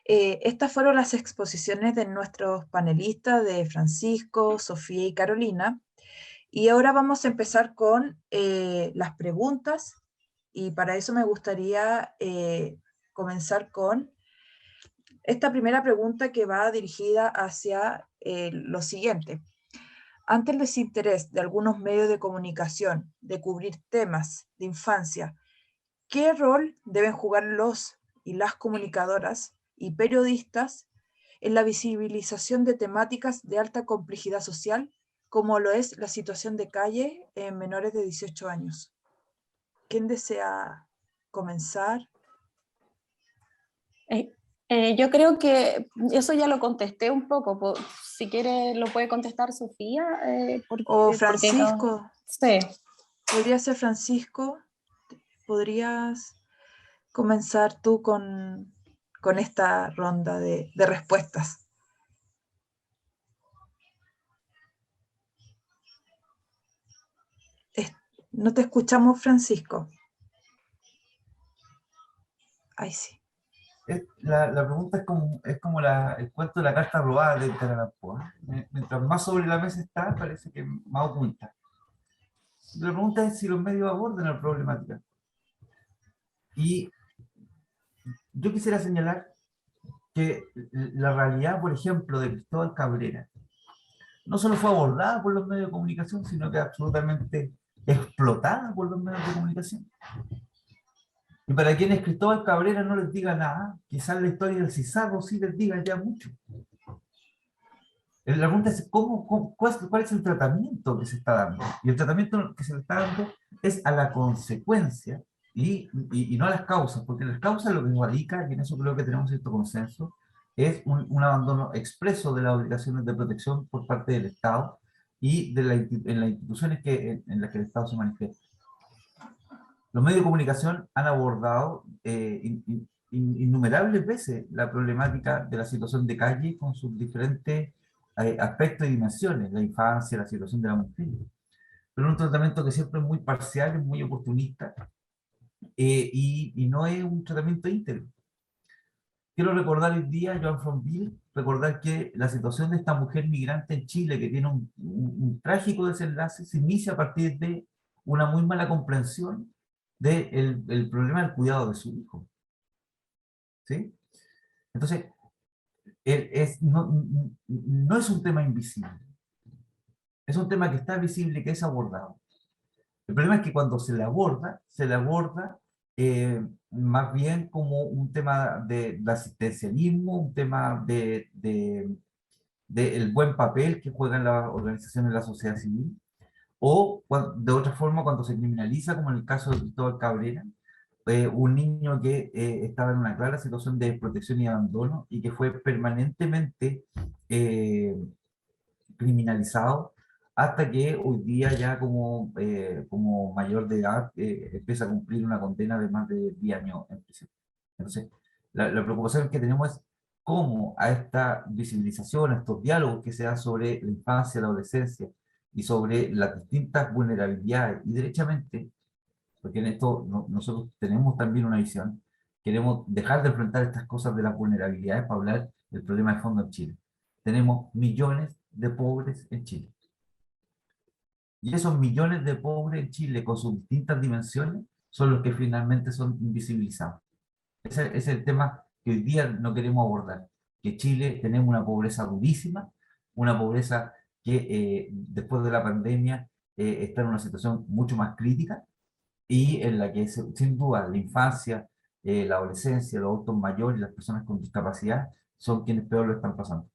Estas fueron las exposiciones de nuestros panelistas, de Francisco, Sofía y Carolina. Y ahora vamos a empezar con las preguntas, y para eso me gustaría comenzar con esta primera pregunta, que va dirigida hacia lo siguiente. Ante el desinterés de algunos medios de comunicación de cubrir temas de infancia, ¿qué rol deben jugar los y las comunicadoras y periodistas en la visibilización de temáticas de alta complejidad social, como lo es la situación de calle en menores de 18 años? ¿Quién desea comenzar? Yo creo que eso ya lo contesté un poco. Si quiere lo puede contestar Sofía. O Porque no. Francisco. Sí. ¿Podría ser Francisco? ¿Podrías comenzar tú con esta ronda de respuestas? No te escuchamos, Francisco. Ahí sí. La pregunta es como el cuento de la carta robada de Edgar Allan Poe, ¿eh? Mientras más sobre la mesa está, parece que más oculta. La pregunta es si los medios abordan la problemática. Y yo quisiera señalar que la realidad, por ejemplo, de Cristóbal Cabrera, no solo fue abordada por los medios de comunicación, sino que absolutamente explotada por los medios de comunicación. Y para quienes Cristóbal Cabrera no les diga nada, quizás la historia del Cisarro sí les diga ya mucho. La pregunta es cuál es el tratamiento que se está dando. Y el tratamiento que se le está dando es a la consecuencia y no a las causas, porque las causas lo que radica, y en eso creo que tenemos cierto consenso, es un abandono expreso de las obligaciones de protección por parte del Estado y en las instituciones en las que el Estado se manifiesta. Los medios de comunicación han abordado innumerables veces la problemática de la situación de calle con sus diferentes aspectos y dimensiones, la infancia, la situación de la mujer, pero un tratamiento que siempre es muy parcial, es muy oportunista, y no es un tratamiento íntegro. Quiero recordar hoy día, Joan Fronville, recordar que la situación de esta mujer migrante en Chile, que tiene un trágico desenlace, se inicia a partir de una muy mala comprensión del problema del cuidado de su hijo. ¿Sí? Entonces, no es un tema invisible. Es un tema que está visible, que es abordado. El problema es que cuando se le aborda más bien como un tema de asistencialismo, un tema el buen papel que juegan las organizaciones de la sociedad civil, o de otra forma cuando se criminaliza, como en el caso de Cristóbal Cabrera, un niño que estaba en una clara situación de desprotección y abandono y que fue permanentemente criminalizado hasta que hoy día ya como mayor de edad empieza a cumplir una condena de más de 10 años en prisión. Entonces, la preocupación que tenemos es cómo a esta visibilización, a estos diálogos que se dan sobre la infancia, la adolescencia y sobre las distintas vulnerabilidades, y derechamente, porque en esto nosotros tenemos también una visión, queremos dejar de enfrentar estas cosas de las vulnerabilidades para hablar del problema de fondo en Chile. Tenemos millones de pobres en Chile. Y esos millones de pobres en Chile, con sus distintas dimensiones, son los que finalmente son invisibilizados. Ese es el tema que hoy día no queremos abordar. Que Chile tenemos una pobreza durísima, una pobreza que después de la pandemia está en una situación mucho más crítica, y en la que sin duda la infancia, la adolescencia, los adultos mayores y las personas con discapacidad son quienes peor lo están pasando.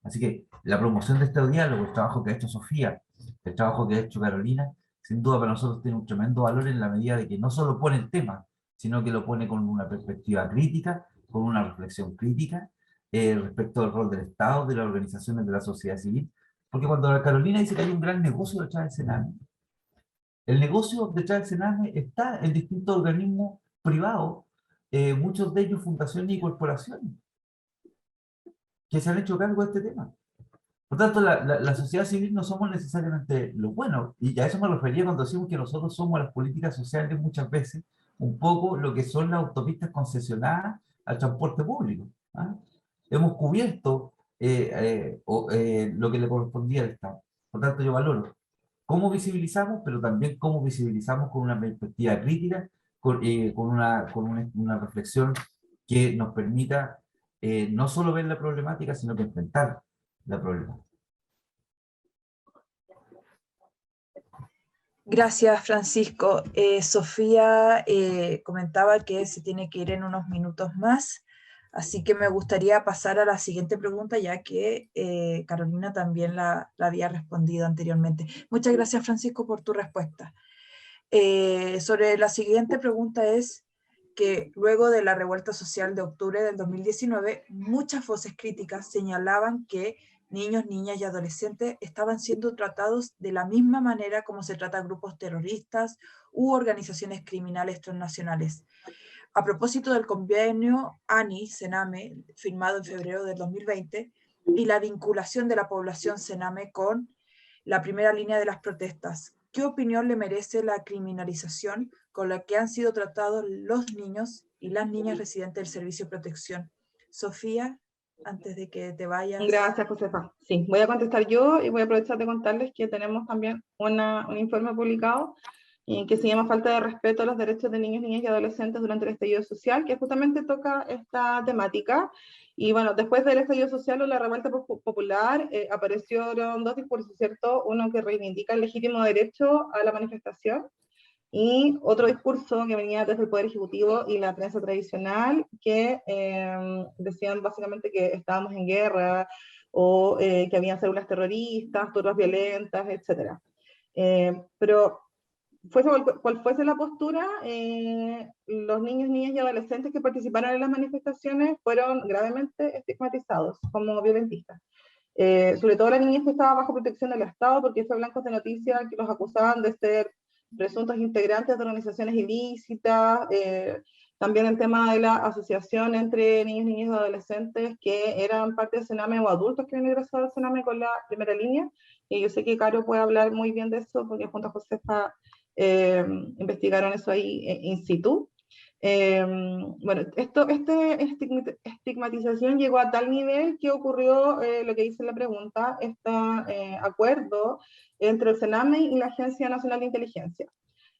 Así que la promoción de este diálogo, el trabajo que ha hecho Sofía, el trabajo que ha hecho Carolina, sin duda para nosotros tiene un tremendo valor en la medida de que no solo pone el tema, sino que lo pone con una perspectiva crítica, con una reflexión crítica respecto al rol del Estado, de las organizaciones de la sociedad civil, porque cuando Carolina dice que hay un gran negocio detrás del Sename, el negocio detrás del Sename está en distintos organismos privados, muchos de ellos fundaciones y corporaciones, que se han hecho cargo de este tema. Por tanto, la sociedad civil no somos necesariamente los buenos, y a eso me refería cuando decimos que nosotros somos las políticas sociales muchas veces, un poco lo que son las autopistas concesionadas al transporte público. ¿Ah? Hemos cubierto lo que le correspondía al Estado. Por tanto, yo valoro cómo visibilizamos, pero también cómo visibilizamos con una perspectiva crítica, con una reflexión que nos permita no solo ver la problemática, sino que enfrentar la problemática. Gracias, Francisco. Sofía comentaba que se tiene que ir en unos minutos más, así que me gustaría pasar a la siguiente pregunta, ya que Carolina también la había respondido anteriormente. Muchas gracias, Francisco, por tu respuesta. Sobre la siguiente pregunta es que luego de la revuelta social de octubre del 2019, muchas voces críticas señalaban que niños, niñas y adolescentes estaban siendo tratados de la misma manera como se trata a grupos terroristas u organizaciones criminales transnacionales. A propósito del convenio ANI-CENAME, firmado en febrero del 2020, y la vinculación de la población CENAME con la primera línea de las protestas, ¿qué opinión le merece la criminalización con la que han sido tratados los niños y las niñas residentes del Servicio de Protección? Sofía, antes de que te vayas. Gracias, Josefa. Sí, voy a contestar yo y voy a aprovechar de contarles que tenemos también un informe publicado que se llama Falta de respeto a los derechos de niños, niñas y adolescentes durante el estallido social, que justamente toca esta temática. Y bueno, después del estallido social o la revuelta popular, aparecieron dos discursos, ¿cierto? Uno que reivindica el legítimo derecho a la manifestación, y otro discurso que venía desde el Poder Ejecutivo y la prensa tradicional, que decían básicamente que estábamos en guerra, o que habían células terroristas, turbas violentas, etc. Pero cual fuese la postura, los niños, niñas y adolescentes que participaron en las manifestaciones fueron gravemente estigmatizados como violentistas. Sobre todo las niñas que estaban bajo protección del Estado, porque fue blancos de noticias que los acusaban de ser presuntos integrantes de organizaciones ilícitas, también el tema de la asociación entre niños, niñas y adolescentes que eran parte del Sename o adultos que habían ingresado al Sename con la primera línea, y yo sé que Caro puede hablar muy bien de eso porque junto a Josefa investigaron eso ahí in situ. Bueno, esta estigmatización llegó a tal nivel que ocurrió lo que dice la pregunta, este acuerdo entre el Sename y la Agencia Nacional de Inteligencia,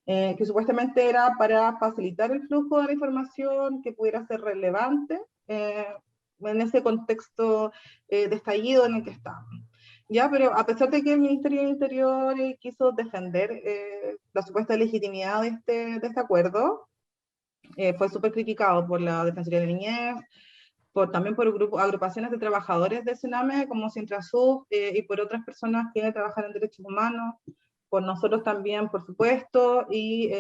que supuestamente era para facilitar el flujo de la información que pudiera ser relevante en ese contexto de estallido en el que estábamos. Ya, pero a pesar de que el Ministerio del Interior quiso defender la supuesta legitimidad de este acuerdo, fue súper criticado por la Defensoría de la Niñez, también por agrupaciones de trabajadores de Sename como Sintrasub y por otras personas que trabajan en derechos humanos, por nosotros también, por supuesto. Y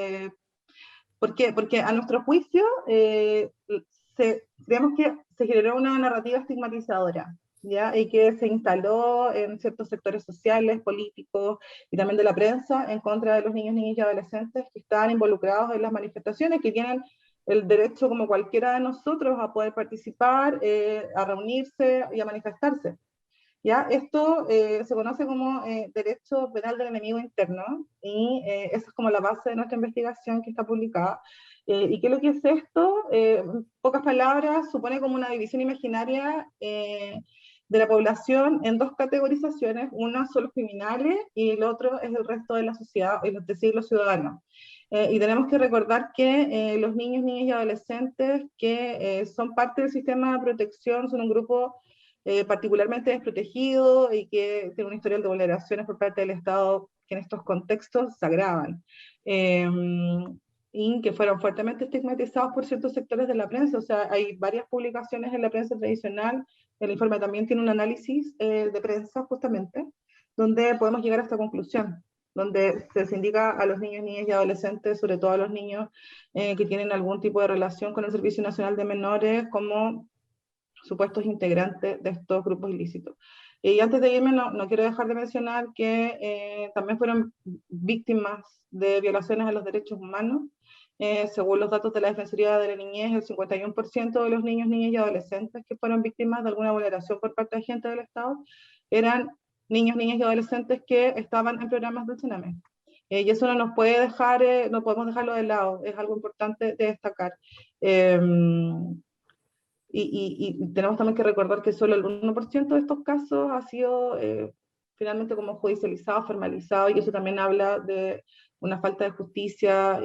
¿por qué? Porque a nuestro juicio creemos que se generó una narrativa estigmatizadora, ¿ya? Y que se instaló en ciertos sectores sociales, políticos y también de la prensa en contra de los niños, niñas y adolescentes que estaban involucrados en las manifestaciones, que tienen el derecho como cualquiera de nosotros a poder participar, a reunirse y a manifestarse. ¿Ya? Esto se conoce como derecho penal del enemigo interno, y esa es como la base de nuestra investigación que está publicada. ¿Y qué es lo que es esto? En pocas palabras, supone como una división imaginaria de la población en dos categorizaciones. Una son los criminales y el otro es el resto de la sociedad, es decir, los ciudadanos. Y tenemos que recordar que los niños, niñas y adolescentes que son parte del sistema de protección son un grupo particularmente desprotegido y que tiene un historial de vulneraciones por parte del Estado que en estos contextos se agravan. Y que fueron fuertemente estigmatizados por ciertos sectores de la prensa. O sea, hay varias publicaciones en la prensa tradicional. El informe también tiene un análisis de prensa, justamente, donde podemos llegar a esta conclusión, donde se les indica a los niños, niñas y adolescentes, sobre todo a los niños que tienen algún tipo de relación con el Servicio Nacional de Menores, como supuestos integrantes de estos grupos ilícitos. Y antes de irme, no quiero dejar de mencionar que también fueron víctimas de violaciones a los derechos humanos. Según los datos de la Defensoría de la Niñez, el 51% de los niños, niñas y adolescentes que fueron víctimas de alguna vulneración por parte de agentes del Estado eran niños, niñas y adolescentes que estaban en programas del CENAME. Y eso no nos puede dejar, no podemos dejarlo de lado, es algo importante de destacar. Y tenemos también que recordar que solo el 1% de estos casos ha sido finalmente como judicializado, formalizado, y eso también habla de una falta de justicia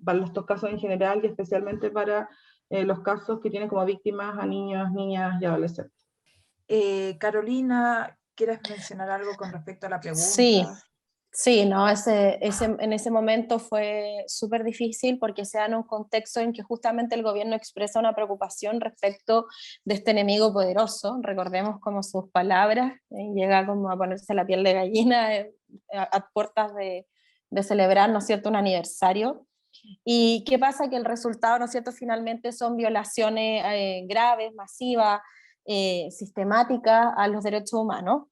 para estos casos en general y especialmente para los casos que tienen como víctimas a niños, niñas y adolescentes. Carolina, ¿quieres mencionar algo con respecto a la pregunta? Sí. Sí, no, en ese momento fue súper difícil porque se da en un contexto en que justamente el gobierno expresa una preocupación respecto de este enemigo poderoso. Recordemos como sus palabras, llega como a ponerse la piel de gallina a puertas de celebrar, ¿no es cierto?, un aniversario. ¿Y qué pasa? Que el resultado, ¿no es cierto?, finalmente son violaciones graves, masivas, sistemáticas a los derechos humanos.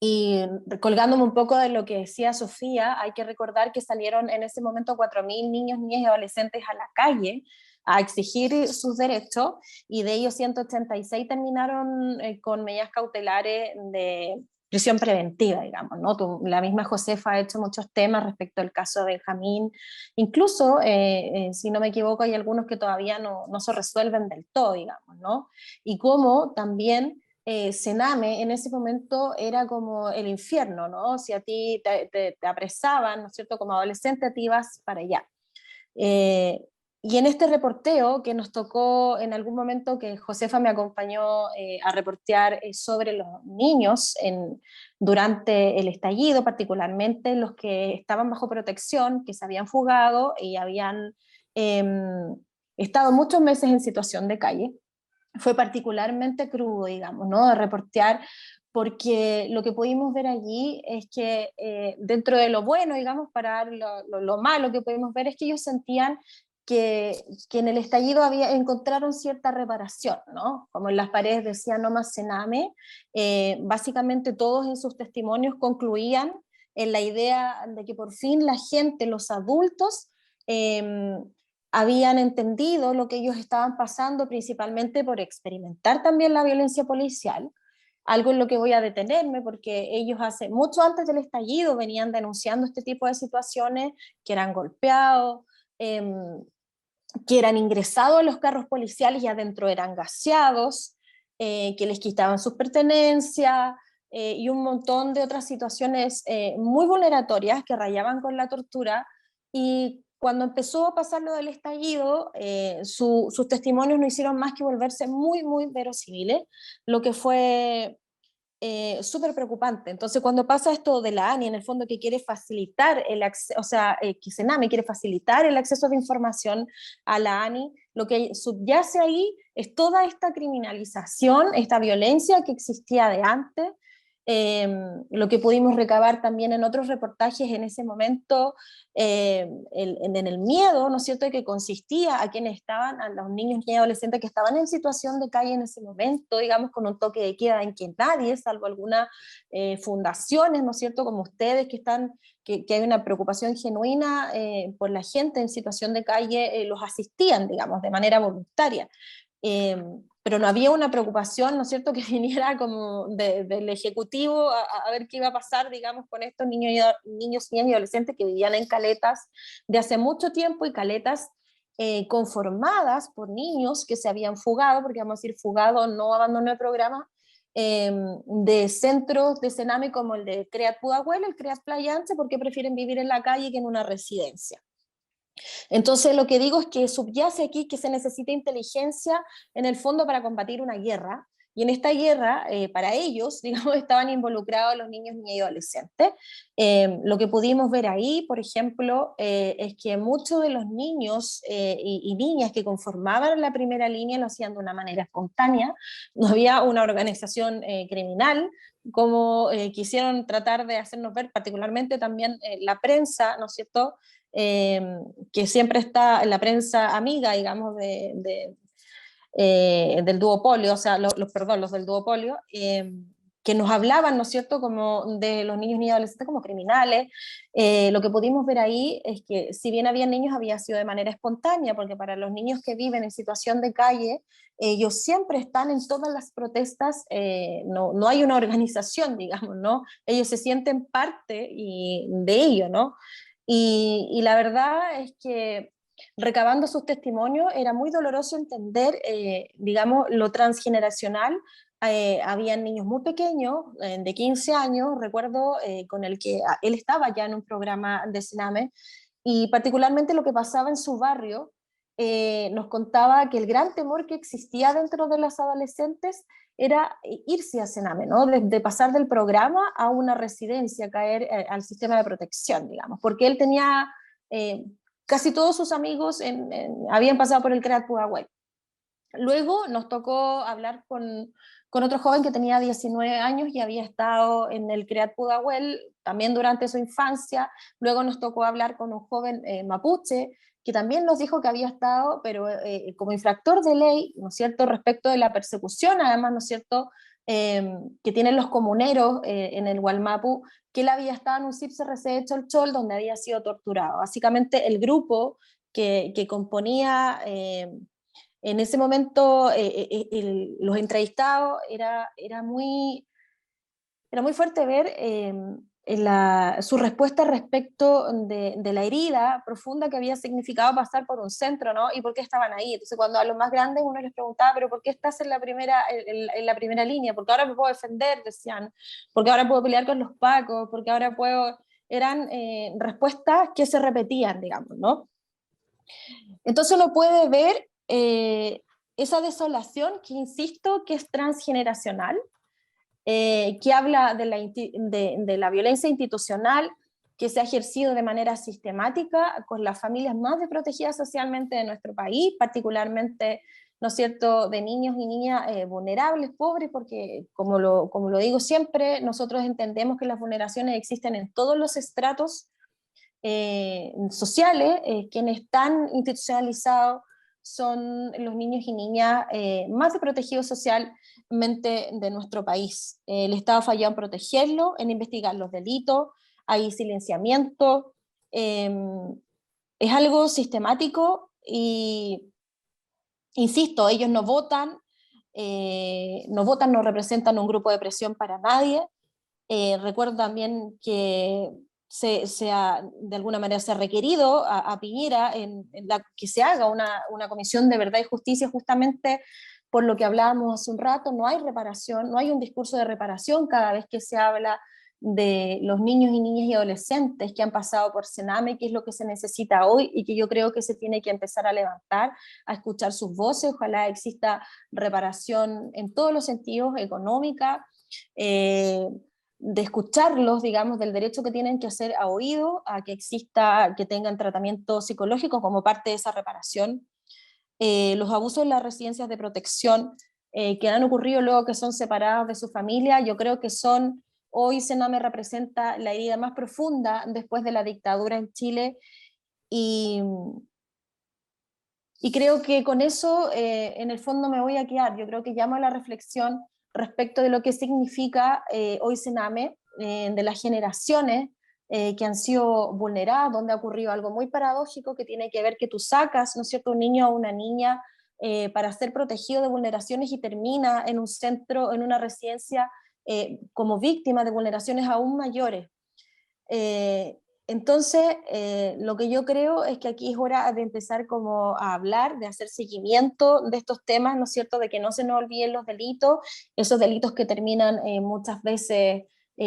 Y colgándome un poco de lo que decía Sofía, hay que recordar que salieron en ese momento 4.000 niños, niñas y adolescentes a la calle a exigir sus derechos, y de ellos 186 terminaron con medidas cautelares de prisión preventiva, digamos, ¿no? La misma Josefa ha hecho muchos temas respecto al caso de Benjamín, incluso, si no me equivoco, hay algunos que todavía no se resuelven del todo, digamos, ¿no? Y como también CENAME en ese momento era como el infierno, ¿no? Si a ti te apresaban, ¿no es cierto?, como adolescente, a ti ibas para allá. Y en este reporteo que nos tocó en algún momento, que Josefa me acompañó a reportear sobre los niños durante el estallido, particularmente los que estaban bajo protección, que se habían fugado y habían estado muchos meses en situación de calle, fue particularmente crudo, digamos, ¿no?, de reportear, porque lo que pudimos ver allí es que dentro de lo bueno, digamos, para lo malo que pudimos ver es que ellos sentían que en el estallido encontraron cierta reparación, ¿no? Como en las paredes decía "No más CENAME", básicamente todos en sus testimonios concluían en la idea de que por fin la gente, los adultos, habían entendido lo que ellos estaban pasando, principalmente por experimentar también la violencia policial, algo en lo que voy a detenerme, porque ellos hace mucho antes del estallido venían denunciando este tipo de situaciones, que eran golpeados, que eran ingresados a los carros policiales y adentro eran gaseados, que les quitaban sus pertenencias, y un montón de otras situaciones muy vulneratorias que rayaban con la tortura. Y cuando empezó a pasar lo del estallido, sus testimonios no hicieron más que volverse muy, muy verosímiles, lo que fue súper preocupante. Entonces, cuando pasa esto de la ANI, en el fondo, que quiere facilitar el acceso, o sea, que CENAME quiere facilitar el acceso de información a la ANI, lo que subyace ahí es toda esta criminalización, esta violencia que existía de antes. Lo que pudimos recabar también en otros reportajes en ese momento, en el miedo, ¿no es cierto?, que consistía a quienes estaban, a los niños y adolescentes que estaban en situación de calle en ese momento, digamos, con un toque de queda en que nadie, salvo algunas fundaciones, ¿no es cierto?, como ustedes que que hay una preocupación genuina por la gente en situación de calle, los asistían, digamos, de manera voluntaria. Pero no había una preocupación, ¿no es cierto?, que viniera como del Ejecutivo a ver qué iba a pasar, digamos, con estos niños, niñas y adolescentes que vivían en caletas de hace mucho tiempo, y caletas conformadas por niños que se habían fugado, porque vamos a decir fugado, no abandonó el programa, de centros de Sename como el de CREAT Pudahuel, el CREAT Playa Ancha, porque prefieren vivir en la calle que en una residencia. Entonces lo que digo es que subyace aquí que se necesita inteligencia en el fondo para combatir una guerra, y en esta guerra, para ellos, digamos, estaban involucrados los niños, niñas y adolescentes. Lo que pudimos ver ahí, por ejemplo, es que muchos de los niños y niñas que conformaban la primera línea lo hacían de una manera espontánea, no había una organización criminal, como quisieron tratar de hacernos ver, particularmente también la prensa, ¿no es cierto?, que siempre está en la prensa amiga, digamos, del duopolio, o sea, los del duopolio, que nos hablaban, ¿no es cierto?, como de los niños y adolescentes como criminales. Lo que pudimos ver ahí es que si bien había niños, había sido de manera espontánea, porque para los niños que viven en situación de calle, ellos siempre están en todas las protestas, no hay una organización, digamos, ¿no? Ellos se sienten parte de ello, ¿no? Y la verdad es que recabando sus testimonios era muy doloroso entender, digamos, lo transgeneracional. Habían niños muy pequeños, de 15 años, recuerdo, con el que él estaba ya en un programa de Sename, y particularmente lo que pasaba en su barrio. Nos contaba que el gran temor que existía dentro de los adolescentes era irse a Sename, ¿no? De pasar del programa a una residencia, caer al sistema de protección, digamos, porque él tenía, casi todos sus amigos habían pasado por el CREAT Pudahuel. Luego nos tocó hablar con otro joven que tenía 19 años y había estado en el CREAT Pudahuel también durante su infancia. Luego nos tocó hablar con un joven mapuche que también nos dijo que había estado, pero como infractor de ley, ¿no es cierto?, respecto de la persecución, además, ¿no es cierto?, que tienen los comuneros en el Gualmapu, que él había estado en un CIPSRC de Cholchol donde había sido torturado. Básicamente el grupo que componía en ese momento los entrevistados, era muy fuerte ver su respuesta respecto de la herida profunda que había significado pasar por un centro, ¿no? Y por qué estaban ahí. Entonces cuando a los más grandes uno les preguntaba, pero ¿por qué estás en la primera línea? Porque ahora me puedo defender, decían, porque ahora puedo pelear con los pacos, porque ahora puedo... Eran respuestas que se repetían, digamos, ¿no? Entonces uno puede ver esa desolación que, insisto, que es transgeneracional, que habla de la violencia institucional que se ha ejercido de manera sistemática con las familias más desprotegidas socialmente de nuestro país, particularmente, ¿no es cierto?, de niños y niñas vulnerables, pobres, porque como lo digo siempre, nosotros entendemos que las vulneraciones existen en todos los estratos sociales. Quienes están institucionalizados son los niños y niñas más desprotegidos socialmente de nuestro país. El Estado falló en protegerlo, en investigar los delitos, hay silenciamiento, es algo sistemático y, insisto, ellos no votan, no representan un grupo de presión para nadie. Recuerdo también que de alguna manera se ha requerido a Piñera que se haga una comisión de verdad y justicia, justamente por lo que hablábamos hace un rato. No hay reparación, no hay un discurso de reparación cada vez que se habla de los niños y niñas y adolescentes que han pasado por Sename, que es lo que se necesita hoy y que yo creo que se tiene que empezar a levantar, a escuchar sus voces. Ojalá exista reparación en todos los sentidos, económica, de escucharlos, digamos, del derecho que tienen que hacer a oído, a que que tengan tratamiento psicológico como parte de esa reparación. Los abusos en las residencias de protección que han ocurrido luego que son separados de su familia, yo creo que hoy Sename representa la herida más profunda después de la dictadura en Chile, y creo que con eso en el fondo me voy a quedar. Yo creo que llamo a la reflexión respecto de lo que significa hoy Sename, de las generaciones que han sido vulneradas, donde ha ocurrido algo muy paradójico que tiene que ver que tú sacas, ¿no es cierto?, un niño o una niña para ser protegido de vulneraciones y termina en un centro, en una residencia, como víctima de vulneraciones aún mayores. Entonces, lo que yo creo es que aquí es hora de empezar como a hablar, de hacer seguimiento de estos temas, ¿no es cierto?, de que no se nos olviden los delitos, esos delitos que terminan muchas veces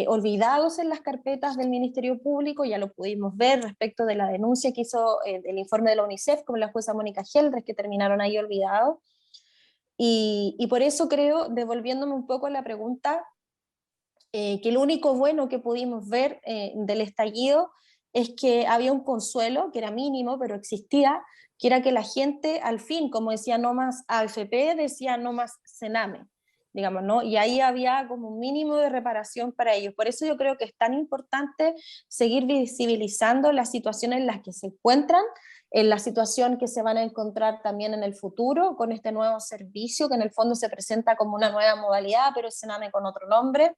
olvidados en las carpetas del Ministerio Público. Ya lo pudimos ver respecto de la denuncia que hizo el informe de la UNICEF con la jueza Mónica Geldres, que terminaron ahí olvidados. Y por eso creo, devolviéndome un poco a la pregunta, que lo único bueno que pudimos ver del estallido es que había un consuelo, que era mínimo, pero existía, que era que la gente al fin, como decía no más AFP, decía no más Sename, digamos, ¿no? Y ahí había como un mínimo de reparación para ellos. Por eso yo creo que es tan importante seguir visibilizando las situaciones en las que se encuentran, en la situación que se van a encontrar también en el futuro con este nuevo servicio, que en el fondo se presenta como una nueva modalidad, pero es Sename con otro nombre,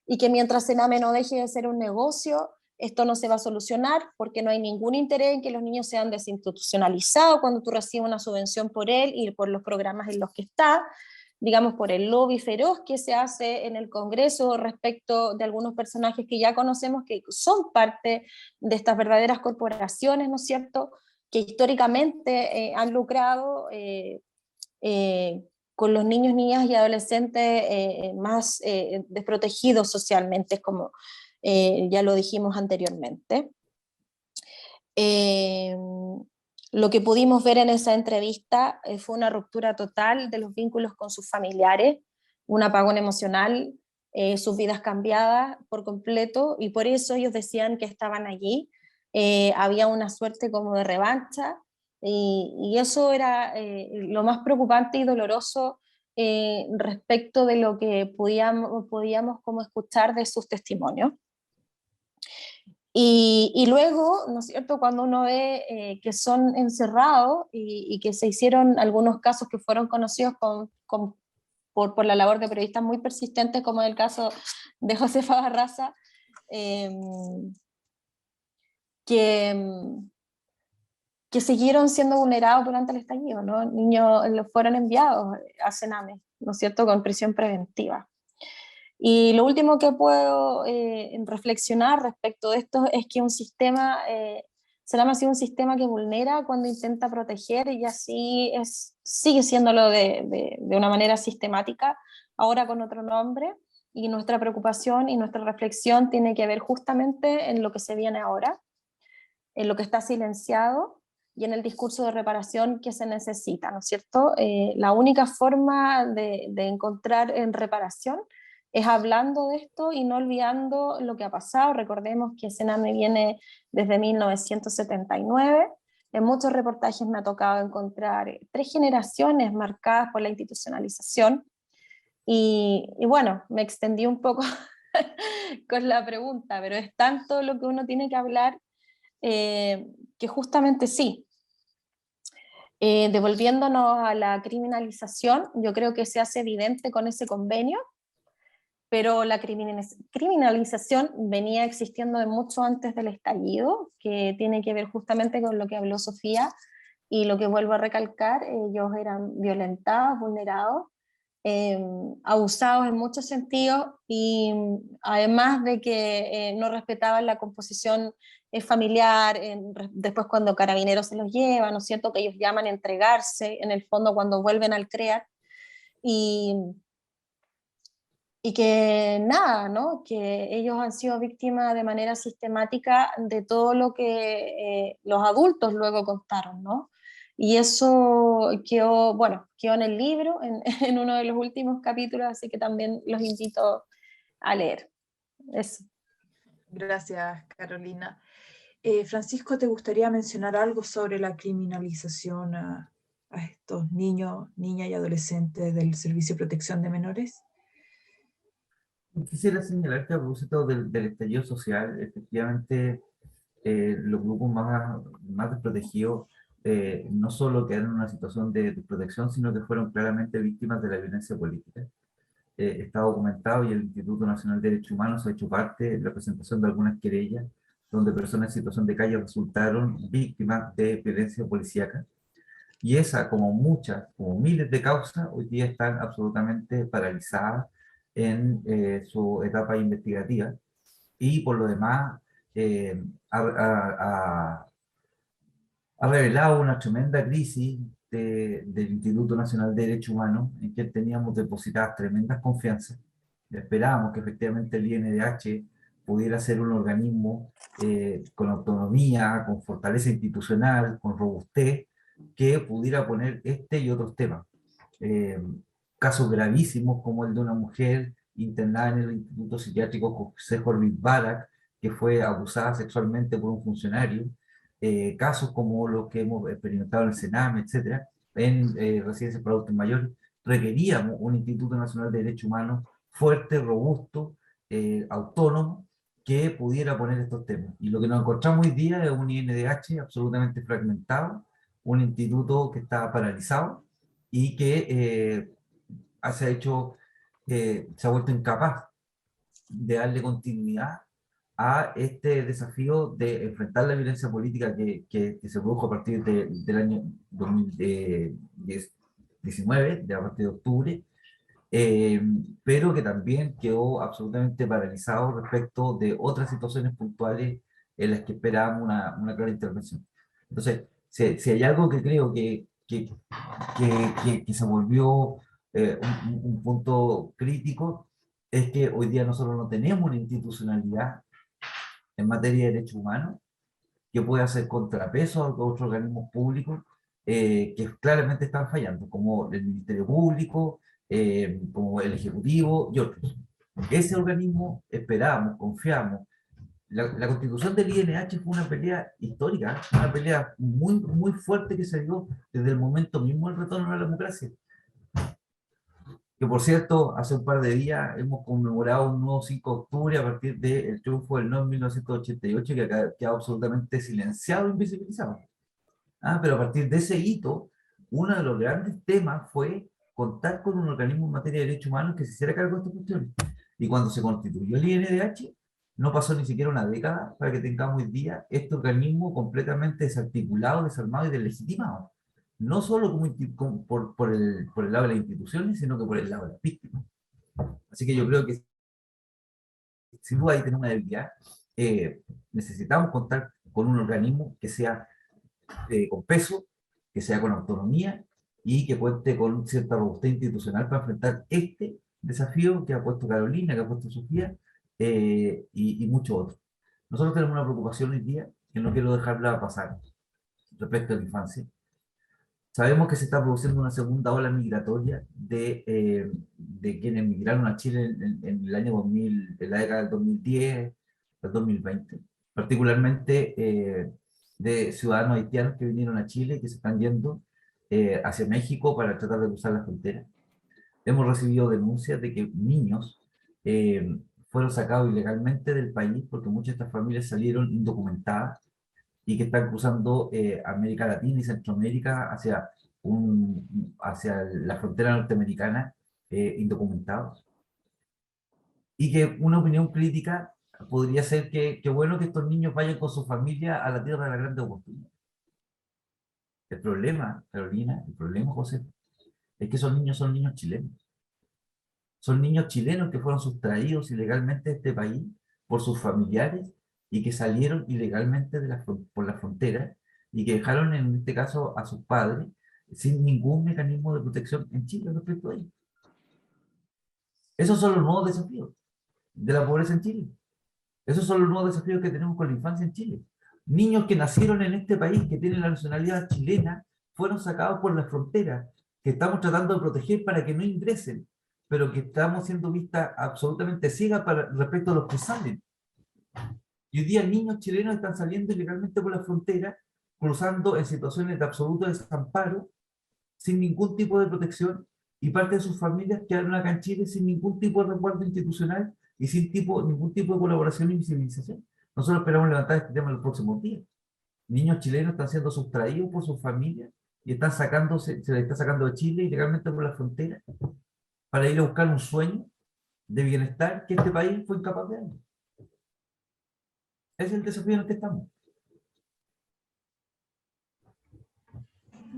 y que mientras Sename no deje de ser un negocio, esto no se va a solucionar, porque no hay ningún interés en que los niños sean desinstitucionalizados cuando tú recibes una subvención por él y por los programas en los que está, digamos, por el lobby feroz que se hace en el Congreso respecto de algunos personajes que ya conocemos que son parte de estas verdaderas corporaciones, ¿no es cierto?, que históricamente han lucrado con los niños, niñas y adolescentes más desprotegidos socialmente, como ya lo dijimos anteriormente. Lo que pudimos ver en esa entrevista fue una ruptura total de los vínculos con sus familiares, un apagón emocional, sus vidas cambiadas por completo, y por eso ellos decían que estaban allí. Había una suerte como de revancha, y eso era lo más preocupante y doloroso respecto de lo que podíamos como escuchar de sus testimonios. Y luego, ¿no es cierto?, cuando uno ve que son encerrados y que se hicieron algunos casos que fueron conocidos por la labor de periodistas muy persistentes, como el caso de Josefa Barraza, que siguieron siendo vulnerados durante el estallido, ¿no? Niños fueron enviados a Sename, ¿no es cierto?, con prisión preventiva. Y lo último que puedo reflexionar respecto de esto es que un sistema, Sename ha sido un sistema que vulnera cuando intenta proteger, y así sigue siéndolo de una manera sistemática, ahora con otro nombre, y nuestra preocupación y nuestra reflexión tiene que ver justamente en lo que se viene ahora, en lo que está silenciado y en el discurso de reparación que se necesita, ¿no es cierto? La única forma de encontrar en reparación es hablando de esto y no olvidando lo que ha pasado. Recordemos que Sename viene desde 1979. En muchos reportajes me ha tocado encontrar 3 generaciones marcadas por la institucionalización. Y bueno, me extendí un poco con la pregunta, pero es tanto lo que uno tiene que hablar que justamente sí. Devolviéndonos a la criminalización, yo creo que se hace evidente con ese convenio, pero la criminalización venía existiendo de mucho antes del estallido, que tiene que ver justamente con lo que habló Sofía, y lo que vuelvo a recalcar, ellos eran violentados, vulnerados, abusados en muchos sentidos, y además de que no respetaban la composición familiar, después cuando Carabineros se los lleva, ¿no es cierto?, que ellos llaman a entregarse, en el fondo cuando vuelven al CREAT, y que nada, ¿no?, que ellos han sido víctimas de manera sistemática de todo lo que los adultos luego contaron, ¿no? Y eso quedó, bueno, quedó en el libro, en uno de los últimos capítulos, así que también los invito a leer. Eso. Gracias, Carolina. Francisco, ¿te gustaría mencionar algo sobre la criminalización a estos niños, niñas y adolescentes del Servicio de Protección de Menores? Quisiera señalar que a propósito del estallido social, efectivamente, los grupos más desprotegidos no solo quedaron en una situación de desprotección, sino que fueron claramente víctimas de la violencia política. Está documentado, y el Instituto Nacional de Derechos Humanos ha hecho parte de la presentación de algunas querellas donde personas en situación de calle resultaron víctimas de violencia policíaca. Y esa, como muchas, como miles de causas, hoy día están absolutamente paralizadas en su etapa investigativa. Y por lo demás, eh, ha, ha- ha revelado una tremenda crisis del Instituto Nacional de Derechos Humanos, en que teníamos depositadas tremendas confianzas. Esperábamos que efectivamente el INDH pudiera ser un organismo con autonomía, con fortaleza institucional, con robustez, que pudiera poner este y otros temas. Eh, Casos gravísimos como el de una mujer internada en el Instituto Psiquiátrico José Jorge Barak, que fue abusada sexualmente por un funcionario, casos como los que hemos experimentado en el Sename, etcétera, en residencias para adultos mayores, requeríamos un Instituto Nacional de Derechos Humanos fuerte, robusto, autónomo, que pudiera poner estos temas. Y lo que nos encontramos hoy día es un INDH absolutamente fragmentado, un instituto que está paralizado y que se ha hecho, se ha vuelto incapaz de darle continuidad a este desafío de enfrentar la violencia política que se produjo a partir del año 2019, a partir de octubre, eh, pero que también quedó absolutamente paralizado respecto de otras situaciones puntuales en las que esperábamos una clara intervención. Entonces, si hay algo que creo que se volvió un punto crítico, es que hoy día nosotros no tenemos una institucionalidad en materia de derechos humanos que pueda hacer contrapeso a otros organismos públicos que claramente están fallando, como el Ministerio Público, como el Ejecutivo y otros. Ese organismo esperamos, confiamos. La constitución del INH fue una pelea histórica, una pelea muy, muy fuerte que se dio desde el momento mismo del retorno a la democracia. Que por cierto, hace un par de días hemos conmemorado un nuevo 5 de octubre a partir del triunfo del no en 1988, que ha quedado absolutamente silenciado e invisibilizado. Pero a partir de ese hito, uno de los grandes temas fue contar con un organismo en materia de derechos humanos que se hiciera cargo de estas cuestiones. Y cuando se constituyó el INDH, no pasó ni siquiera una década para que tengamos hoy día este organismo completamente desarticulado, desarmado y deslegitimado. No solo por el lado de las instituciones, sino que por el lado de las víctimas. Así que yo creo que sin duda ahí tenemos una debilidad. Necesitamos contar con un organismo que sea con peso, que sea con autonomía y que cuente con cierta robustez institucional para enfrentar este desafío que ha puesto Carolina, que ha puesto Sofía y muchos otros. Nosotros tenemos una preocupación hoy día que no quiero dejarla pasar respecto a la infancia. Sabemos que se está produciendo una segunda ola migratoria de quienes migraron a Chile en el año 2000, en la década del 2010 al 2020, particularmente de ciudadanos haitianos que vinieron a Chile y que se están yendo hacia México para tratar de cruzar la frontera. Hemos recibido denuncias de que niños fueron sacados ilegalmente del país porque muchas de estas familias salieron indocumentadas y que están cruzando América Latina y Centroamérica hacia la frontera norteamericana indocumentados. Y que una opinión crítica podría ser que bueno que estos niños vayan con su familia a la tierra de la grande oportunidad. El problema, Carolina, el problema, José, es que esos niños son niños chilenos. Son niños chilenos que fueron sustraídos ilegalmente de este país por sus familiares y que salieron ilegalmente por la frontera y que dejaron en este caso a sus padres sin ningún mecanismo de protección en Chile respecto a ellos. Esos son los nuevos desafíos de la pobreza en Chile. Esos son los nuevos desafíos que tenemos con la infancia en Chile. Niños que nacieron en este país, que tienen la nacionalidad chilena, fueron sacados por la frontera, que estamos tratando de proteger para que no ingresen, pero que estamos siendo vistas absolutamente ciegas respecto a los que salen. Y hoy día niños chilenos están saliendo ilegalmente por la frontera, cruzando en situaciones de absoluto desamparo, sin ningún tipo de protección, y parte de sus familias quedaron acá en Chile sin ningún tipo de resguardo institucional y sin ningún tipo de colaboración y visibilización. Nosotros esperamos levantar este tema en los próximos días. Niños chilenos están siendo sustraídos por sus familias y se les está sacando de Chile ilegalmente por la frontera para ir a buscar un sueño de bienestar que este país fue incapaz de dar. Ese es el desafío en el que estamos.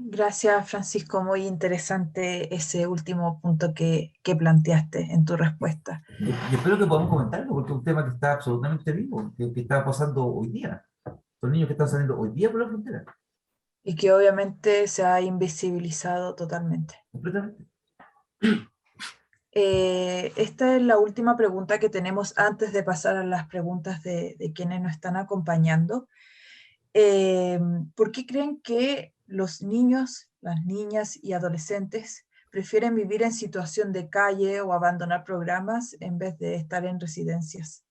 Gracias, Francisco. Muy interesante ese último punto que planteaste en tu respuesta. Y espero que podamos comentarlo, porque es un tema que está absolutamente vivo, que está pasando hoy día. Son niños que están saliendo hoy día por la frontera, Y que obviamente se ha invisibilizado totalmente. completamente. Esta es la última pregunta que tenemos antes de pasar a las preguntas de quienes nos están acompañando. ¿Por qué creen que los niños, las niñas y adolescentes prefieren vivir en situación de calle o abandonar programas en vez de estar en residencias?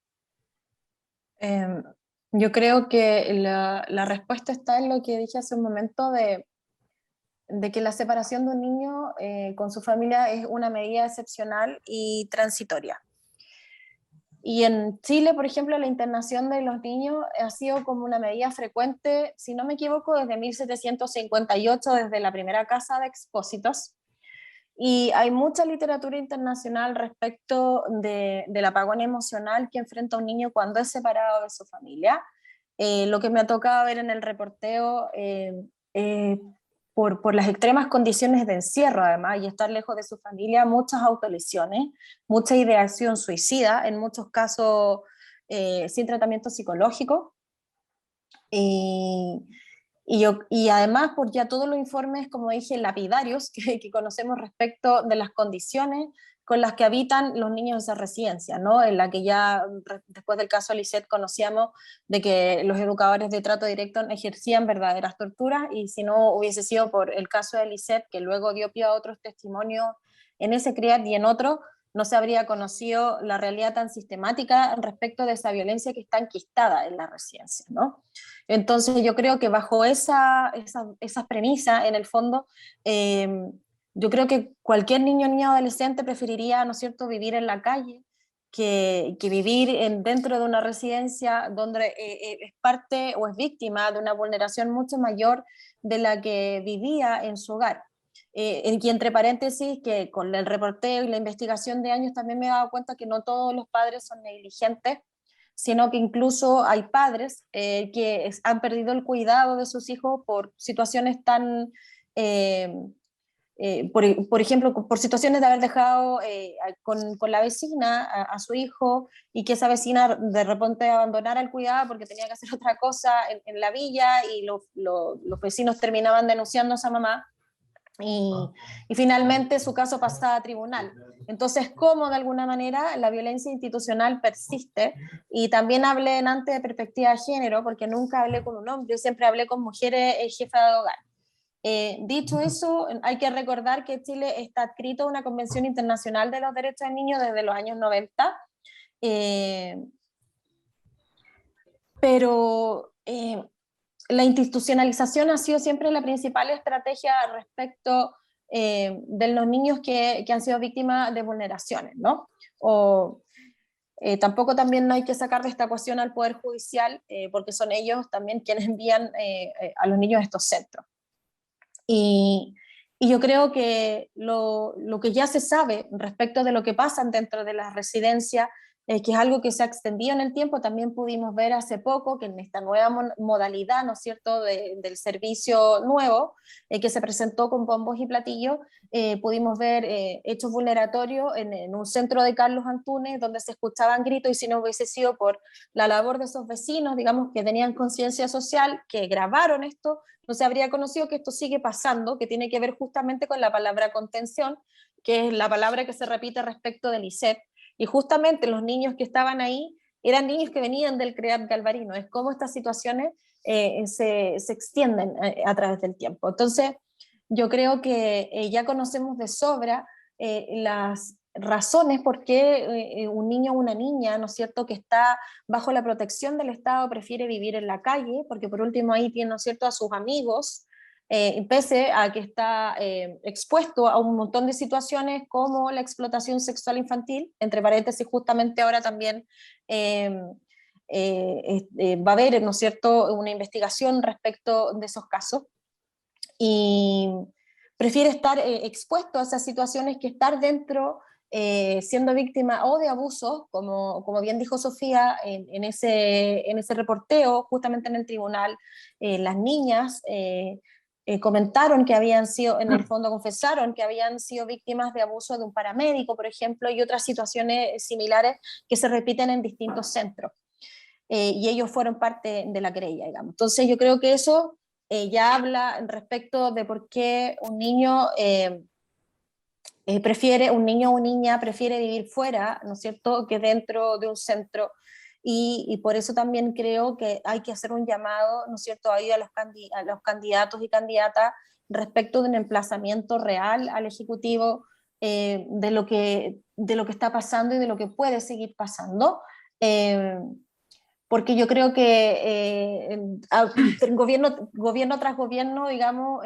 Yo creo que la respuesta está en lo que dije hace un momento de que la separación de un niño con su familia es una medida excepcional y transitoria. Y en Chile, por ejemplo, la internación de los niños ha sido como una medida frecuente, si no me equivoco, desde 1758, desde la primera casa de expósitos. Y hay mucha literatura internacional respecto del apagón emocional que enfrenta un niño cuando es separado de su familia. Lo que me ha tocado ver en el reporteo, por las extremas condiciones de encierro además, y estar lejos de su familia, muchas autolesiones, mucha ideación suicida, en muchos casos sin tratamiento psicológico. Y además por ya todos los informes, como dije, lapidarios que conocemos respecto de las condiciones con las que habitan los niños de esa residencia, ¿no? En la que ya después del caso Lisette conocíamos de que los educadores de trato directo ejercían verdaderas torturas, y si no hubiese sido por el caso de Lisette, que luego dio pie a otros testimonios en ese CRIAT y en otros, no se habría conocido la realidad tan sistemática respecto de esa violencia que está enquistada en la residencia, ¿no? Entonces yo creo que bajo esas premisas, en el fondo, yo creo que cualquier niño, niña o adolescente preferiría, ¿no es cierto?, vivir en la calle que vivir dentro de una residencia donde es parte o es víctima de una vulneración mucho mayor de la que vivía en su hogar. Y entre paréntesis, que con el reporteo y la investigación de años también me he dado cuenta que no todos los padres son negligentes, sino que incluso hay padres que han perdido el cuidado de sus hijos por situaciones tan, por ejemplo, por situaciones de haber dejado con la vecina a su hijo, y que esa vecina de repente abandonara el cuidado porque tenía que hacer otra cosa en la villa, y los vecinos terminaban denunciando a esa mamá. Y finalmente su caso pasaba a tribunal. Entonces, ¿cómo de alguna manera la violencia institucional persiste? Y también hablé antes de perspectiva de género, porque nunca hablé con un hombre, yo siempre hablé con mujeres jefas de hogar. Dicho eso, hay que recordar que Chile está adscrito a una Convención Internacional de los Derechos del Niño desde los años 90, pero la institucionalización ha sido siempre la principal estrategia respecto de los niños que han sido víctimas de vulneraciones, ¿no? Tampoco también hay que sacar de esta ecuación al Poder Judicial, porque son ellos también quienes envían a los niños a estos centros. Y yo creo que lo que ya se sabe respecto de lo que pasa dentro de las residencias, que es algo que se ha extendido en el tiempo. También pudimos ver hace poco que en esta nueva modalidad, ¿no es cierto?, del servicio nuevo, que se presentó con bombos y platillos, pudimos ver hechos vulneratorios en un centro de Carlos Antunes, donde se escuchaban gritos, y si no hubiese sido por la labor de esos vecinos, digamos, que tenían conciencia social, que grabaron esto, no se habría conocido que esto sigue pasando, que tiene que ver justamente con la palabra contención, que es la palabra que se repite respecto del ISEP. Y justamente los niños que estaban ahí eran niños que venían del CREAT Galvarino. Es como estas situaciones se extienden a través del tiempo. Entonces, yo creo que ya conocemos de sobra las razones por qué un niño o una niña, ¿no es cierto?, que está bajo la protección del Estado prefiere vivir en la calle, porque por último ahí tiene, ¿no es cierto?, a sus amigos, pese a que está expuesto a un montón de situaciones como la explotación sexual infantil, entre paréntesis, justamente ahora también va a haber, ¿no es cierto?, una investigación respecto de esos casos, y prefiere estar expuesto a esas situaciones que estar dentro siendo víctima o de abusos, como bien dijo Sofía, en ese reporteo, justamente en el tribunal, las niñas comentaron que habían sido, en el fondo confesaron que habían sido víctimas de abuso de un paramédico, por ejemplo, y otras situaciones similares que se repiten en distintos centros. Y ellos fueron parte de la querella, digamos. Entonces yo creo que eso ya habla respecto de por qué un niño un niño o niña prefiere vivir fuera, ¿no es cierto?, que dentro de un centro. Y por eso también creo que hay que hacer un llamado, ¿no es cierto?, ahí a los candidatos y candidatas respecto de un emplazamiento real al Ejecutivo de lo que está pasando y de lo que puede seguir pasando. Porque yo creo que gobierno tras gobierno, digamos,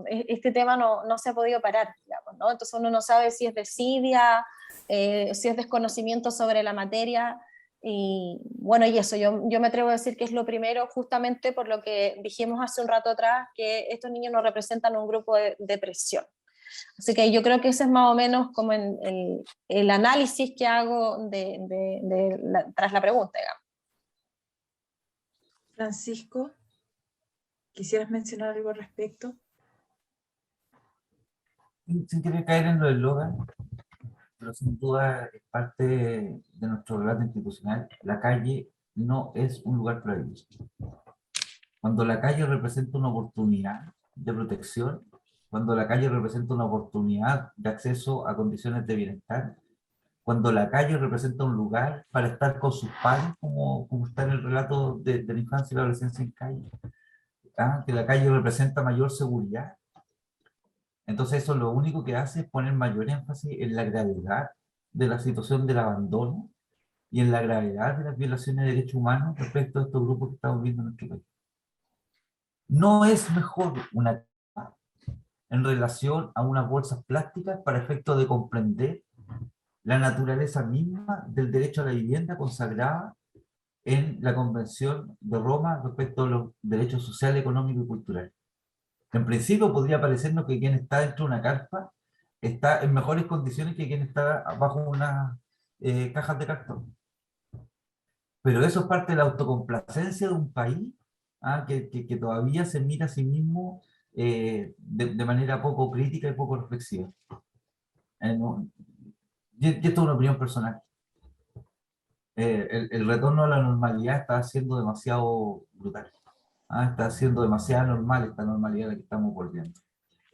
este tema no se ha podido parar, digamos, ¿no? Entonces uno no sabe si es desidia, si es desconocimiento sobre la materia, y bueno, y eso, yo me atrevo a decir que es lo primero, justamente por lo que dijimos hace un rato atrás, que estos niños no representan un grupo de presión. Así que yo creo que ese es más o menos como el análisis que hago tras la pregunta, digamos. Francisco, ¿quisieras mencionar algo al respecto? Sin querer caer en lo del eslogan, pero sin duda es parte de nuestro relato institucional. La calle no es un lugar para vivir. Cuando la calle representa una oportunidad de protección, cuando la calle representa una oportunidad de acceso a condiciones de bienestar, cuando la calle representa un lugar para estar con sus padres, como está en el relato de la infancia y la adolescencia en calle, que la calle representa mayor seguridad. Entonces eso lo único que hace es poner mayor énfasis en la gravedad de la situación del abandono y en la gravedad de las violaciones de derechos humanos respecto a estos grupos que estamos viendo en nuestro país. No es mejor una cama en relación a unas bolsas plásticas para efecto de comprender la naturaleza misma del derecho a la vivienda consagrada en la Convención de Roma respecto a los derechos sociales, económicos y culturales. En principio podría parecernos que quien está dentro de una carpa está en mejores condiciones que quien está bajo unas cajas de cartón. Pero eso es parte de la autocomplacencia de un país que todavía se mira a sí mismo de manera poco crítica y poco reflexiva. Y esto es una opinión personal. El retorno a la normalidad está siendo demasiado brutal. Está siendo demasiado normal esta normalidad a la que estamos volviendo.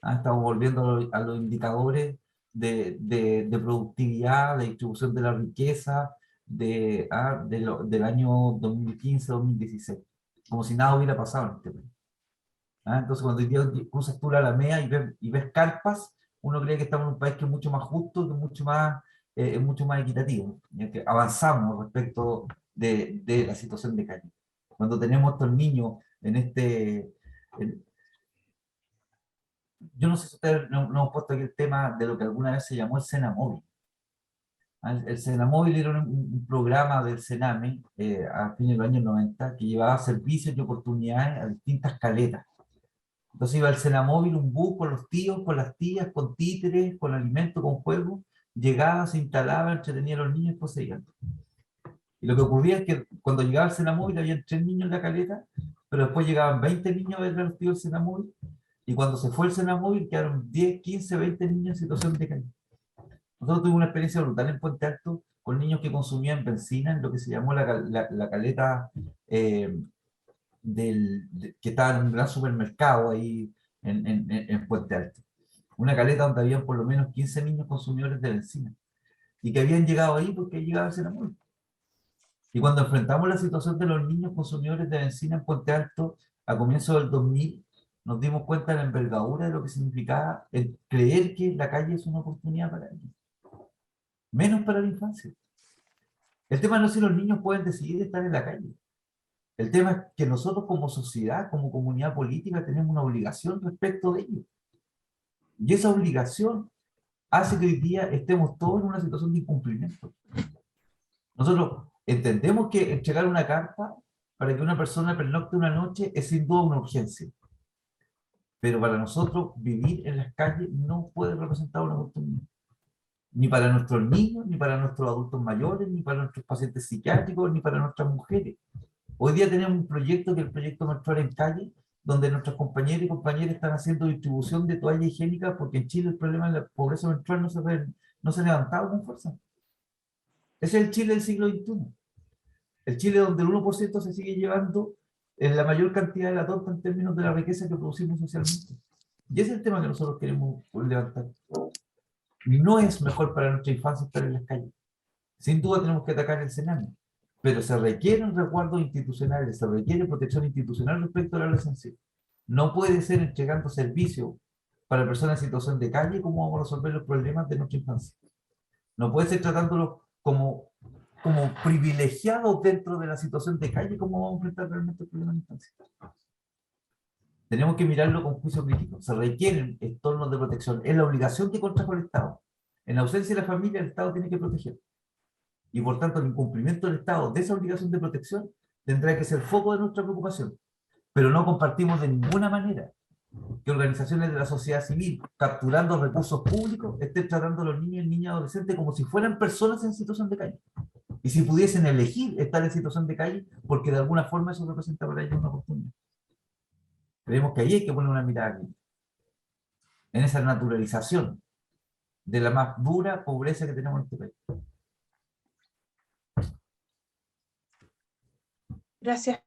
Estamos volviendo a los indicadores de productividad, de distribución de la riqueza del año 2015-2016, como si nada hubiera pasado en este país. Entonces cuando hoy día cruzas tú la Alameda y ves carpas, uno cree que estamos en un país que es mucho más justo, que es mucho más equitativo, que avanzamos respecto de la situación de calle. Cuando tenemos estos niños yo no sé si ustedes no hemos puesto aquí el tema de lo que alguna vez se llamó el Senamóvil. El Senamóvil era un programa del Sename a fines de los años 90 que llevaba servicios y oportunidades a distintas caletas. Entonces iba el Senamóvil, un bus con los tíos, con las tías, con títeres, con alimento, con juegos, llegaba, se instalaba, entretenía a los niños y después se iban. Y lo que ocurría es que cuando llegaba el Senamóvil había 3 niños en la caleta, pero después llegaban 20 niños a ver a los tíos del Senamóvil, y cuando se fue el Senamóvil quedaron 10, 15, 20 niños en situación de calle. Nosotros tuvimos una experiencia brutal en Puente Alto con niños que consumían benzina en lo que se llamó la caleta que estaba en un gran supermercado ahí en Puente Alto. Una caleta donde habían por lo menos 15 niños consumidores de benzina y que habían llegado ahí porque llegaba el Senamóvil. Y cuando enfrentamos la situación de los niños consumidores de benzina en Puente Alto a comienzos del 2000, nos dimos cuenta de la envergadura de lo que significaba el creer que la calle es una oportunidad para ellos. Menos para la infancia. El tema no es si los niños pueden decidir estar en la calle. El tema es que nosotros como sociedad, como comunidad política, tenemos una obligación respecto de ellos. Y esa obligación hace que hoy día estemos todos en una situación de incumplimiento. Nosotros entendemos que entregar una carta para que una persona pernocte una noche es sin duda una urgencia. Pero para nosotros vivir en las calles no puede representar una oportunidad. ni para nuestros niños, ni para nuestros adultos mayores, ni para nuestros pacientes psiquiátricos, ni para nuestras mujeres. Hoy día tenemos un proyecto que es el proyecto Menstruar en Calle, donde nuestras compañeras y compañeros están haciendo distribución de toallas higiénicas, porque en Chile el problema de la pobreza menstrual no se ha levantado con fuerza. Ese es el Chile del siglo XXI. El Chile donde el 1% se sigue llevando en la mayor cantidad de la torta en términos de la riqueza que producimos socialmente. Y ese es el tema que nosotros queremos levantar. No es mejor para nuestra infancia estar en las calles. Sin duda tenemos que atacar el cename, pero se requieren resguardos institucionales, se requiere protección institucional respecto a la adolescencia. No puede ser entregando servicios para personas en situación de calle como vamos a resolver los problemas de nuestra infancia. No puede ser tratándolos como privilegiados dentro de la situación de calle como vamos a enfrentar realmente el problema de la infancia. Tenemos que mirarlo con juicio crítico. Se requieren entornos de protección. Es la obligación que contrajo el Estado. En ausencia de la familia, el Estado tiene que proteger. Y por tanto, el incumplimiento del Estado de esa obligación de protección tendrá que ser foco de nuestra preocupación. Pero no compartimos de ninguna manera que organizaciones de la sociedad civil, capturando recursos públicos, estén tratando a los niños y niñas adolescentes como si fueran personas en situación de calle. Y si pudiesen elegir estar en situación de calle, porque de alguna forma eso representa para ellos una oportunidad. Creemos que ahí hay que poner una mirada aquí, en esa naturalización de la más dura pobreza que tenemos en este país. Gracias,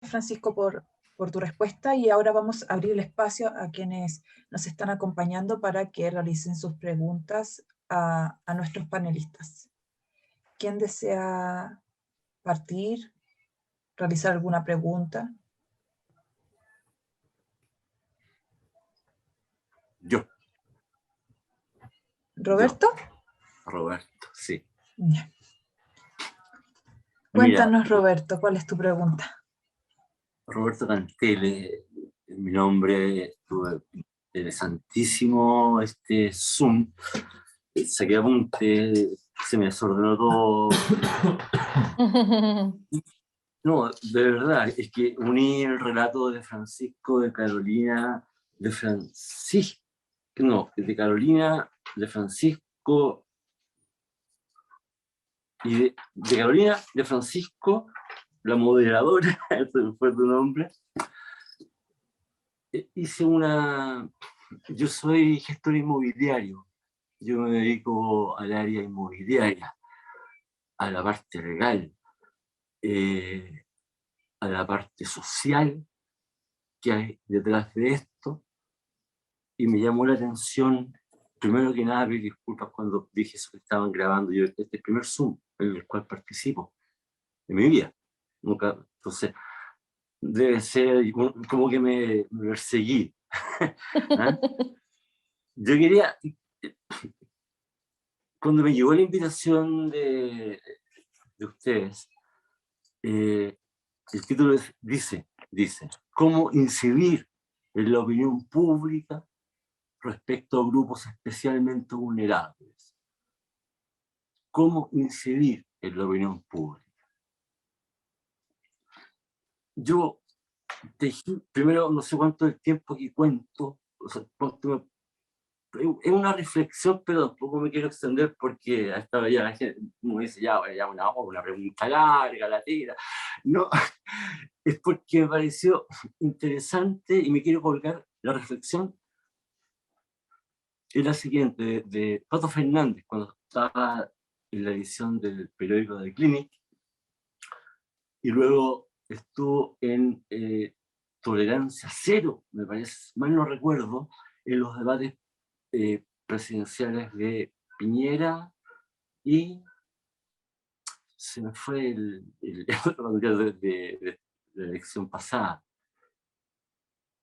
Francisco, por tu respuesta, y ahora vamos a abrir el espacio a quienes nos están acompañando para que realicen sus preguntas a nuestros panelistas. ¿Quién desea partir, realizar alguna pregunta? Yo. ¿Roberto? Roberto, sí. Ya. Cuéntanos, mira, Roberto, ¿cuál es tu pregunta? Roberto Cantele, mi nombre, estuve interesantísimo este Zoom, saqué apunte, se me desordenó todo. No, de verdad, es que uní el relato de Francisco, de Carolina, de Francisco, no, de Carolina, de Francisco, y de Carolina, de Francisco, la moderadora, ese fue tu nombre. Hice yo soy gestor inmobiliario, yo me dedico al área inmobiliaria, a la parte legal, a la parte social que hay detrás de esto, y me llamó la atención, primero que nada, pedí disculpas cuando dije eso que estaban grabando, yo este es el primer Zoom en el cual participo en mi vida, nunca, entonces debe ser como que me perseguí. ¿Ah? Yo quería, cuando me llegó la invitación de ustedes, el título dice, ¿cómo incidir en la opinión pública respecto a grupos especialmente vulnerables? ¿Cómo incidir en la opinión pública? Yo primero, no sé cuánto es el tiempo que cuento, o sea, es una reflexión, pero tampoco me quiero extender porque hasta ya la gente me dice, ya una pregunta larga, la tira. No, es porque me pareció interesante y me quiero colgar la reflexión. Es la siguiente, de Pato Fernández, cuando estaba en la edición del periódico de Clinic, y luego estuvo en Tolerancia Cero, me parece, mal no recuerdo, en los debates presidenciales de Piñera, y se me fue de la elección pasada.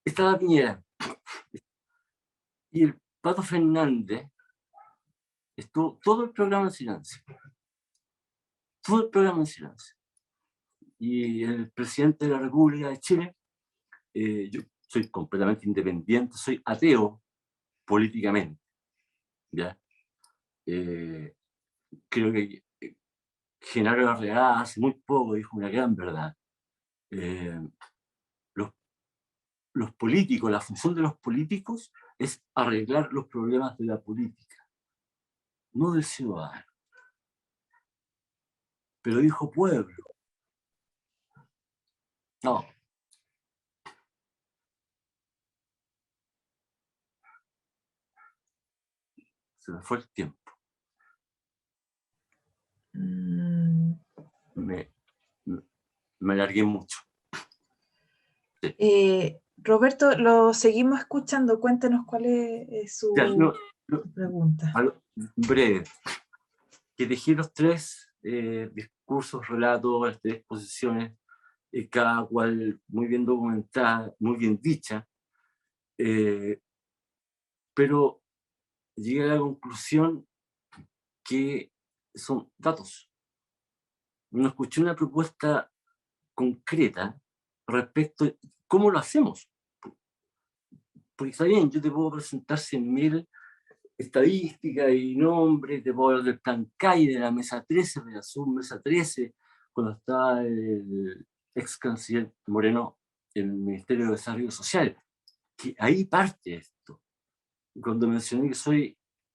Estaba Piñera, y el Pato Fernández estuvo todo el programa en silencio. Todo el programa en silencio. Y el presidente de la República de Chile, yo soy completamente independiente, soy ateo políticamente, ¿ya? Creo que Genaro Larrea hace muy poco dijo una gran verdad. Los políticos, la función de los políticos es arreglar los problemas de la política. no del ciudadano. Pero dijo pueblo. No. Se me fue el tiempo. Me alargué mucho. Sí. Roberto, lo seguimos escuchando. Cuéntenos cuál es su pregunta. Breve. Que elegí los 3 discursos, relatos, las 3 exposiciones, cada cual muy bien documentada, muy bien dicha, pero llegué a la conclusión que son datos. No escuché una propuesta concreta respecto a cómo lo hacemos. Porque está bien, yo te puedo presentar 100.000 estadísticas y nombres, te puedo hablar del plan CAI, de la mesa 13, de la submesa 13, cuando estaba el ex canciller Moreno en el Ministerio de Desarrollo Social, que ahí parte esto. Cuando mencioné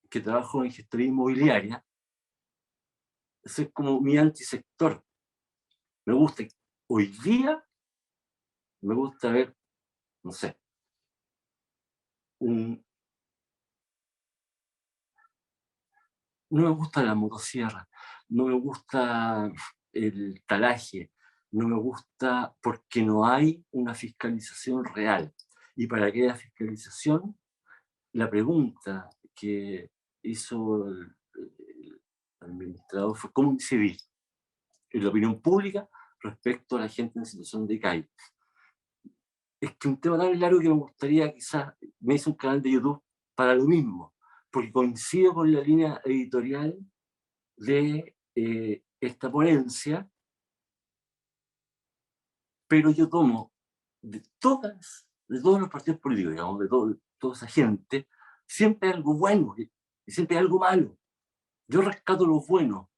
que trabajo en gestoría inmobiliaria, eso es como mi antisector. Me gusta, hoy día, me gusta ver, no sé, no me gusta la motosierra, no me gusta el talaje, no me gusta porque no hay una fiscalización real. Y para que haya fiscalización, la pregunta que hizo el administrador fue cómo incidir en la opinión pública respecto a la gente en situación de calle. Es que un tema tan largo que me gustaría, quizás, me hice un canal de YouTube para lo mismo, porque coincido con la línea editorial de esta ponencia, pero yo tomo de todos los partidos políticos, digamos, de toda esa gente, siempre hay algo bueno y siempre hay algo malo. Yo rescato lo bueno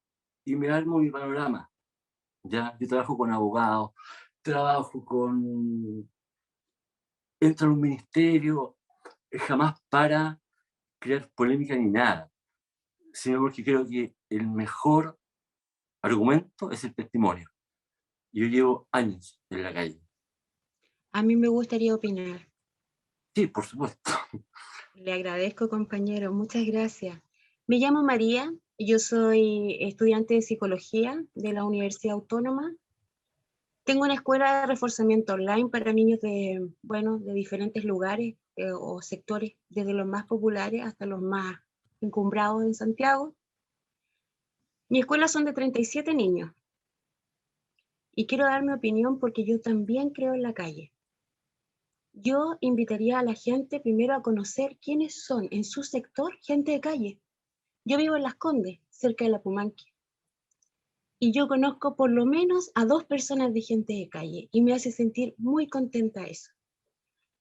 y me armo mi panorama. ¿Ya? Yo trabajo con abogados, entro en un ministerio, jamás para crear polémica ni nada, sino porque creo que el mejor argumento es el testimonio. Yo llevo años en la calle. A mí me gustaría opinar. Sí, por supuesto. Le agradezco, compañero. Muchas gracias. Me llamo María. Yo soy estudiante de psicología de la Universidad Autónoma. Tengo una escuela de reforzamiento online para niños de diferentes lugares o sectores, desde los más populares hasta los más encumbrados en Santiago. Mi escuela son de 37 niños. Y quiero dar mi opinión porque yo también creo en la calle. Yo invitaría a la gente primero a conocer quiénes son en su sector gente de calle. Yo vivo en Las Condes, cerca de la Pumanque. Y yo conozco por lo menos a 2 personas de gente de calle y me hace sentir muy contenta eso.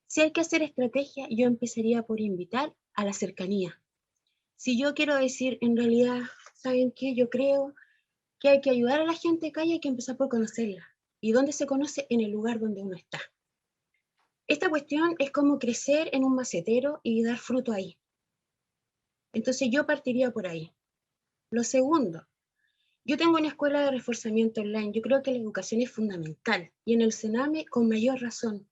Si hay que hacer estrategia, yo empezaría por invitar a la cercanía. Si yo quiero decir, en realidad, ¿saben qué? Yo creo que hay que ayudar a la gente de calle, hay que empezar por conocerla. ¿Y dónde se conoce? En el lugar donde uno está. Esta cuestión es como crecer en un macetero y dar fruto ahí. Entonces yo partiría por ahí. Lo segundo, yo tengo una escuela de reforzamiento online. Yo creo que la educación es fundamental y en el Sename con mayor razón.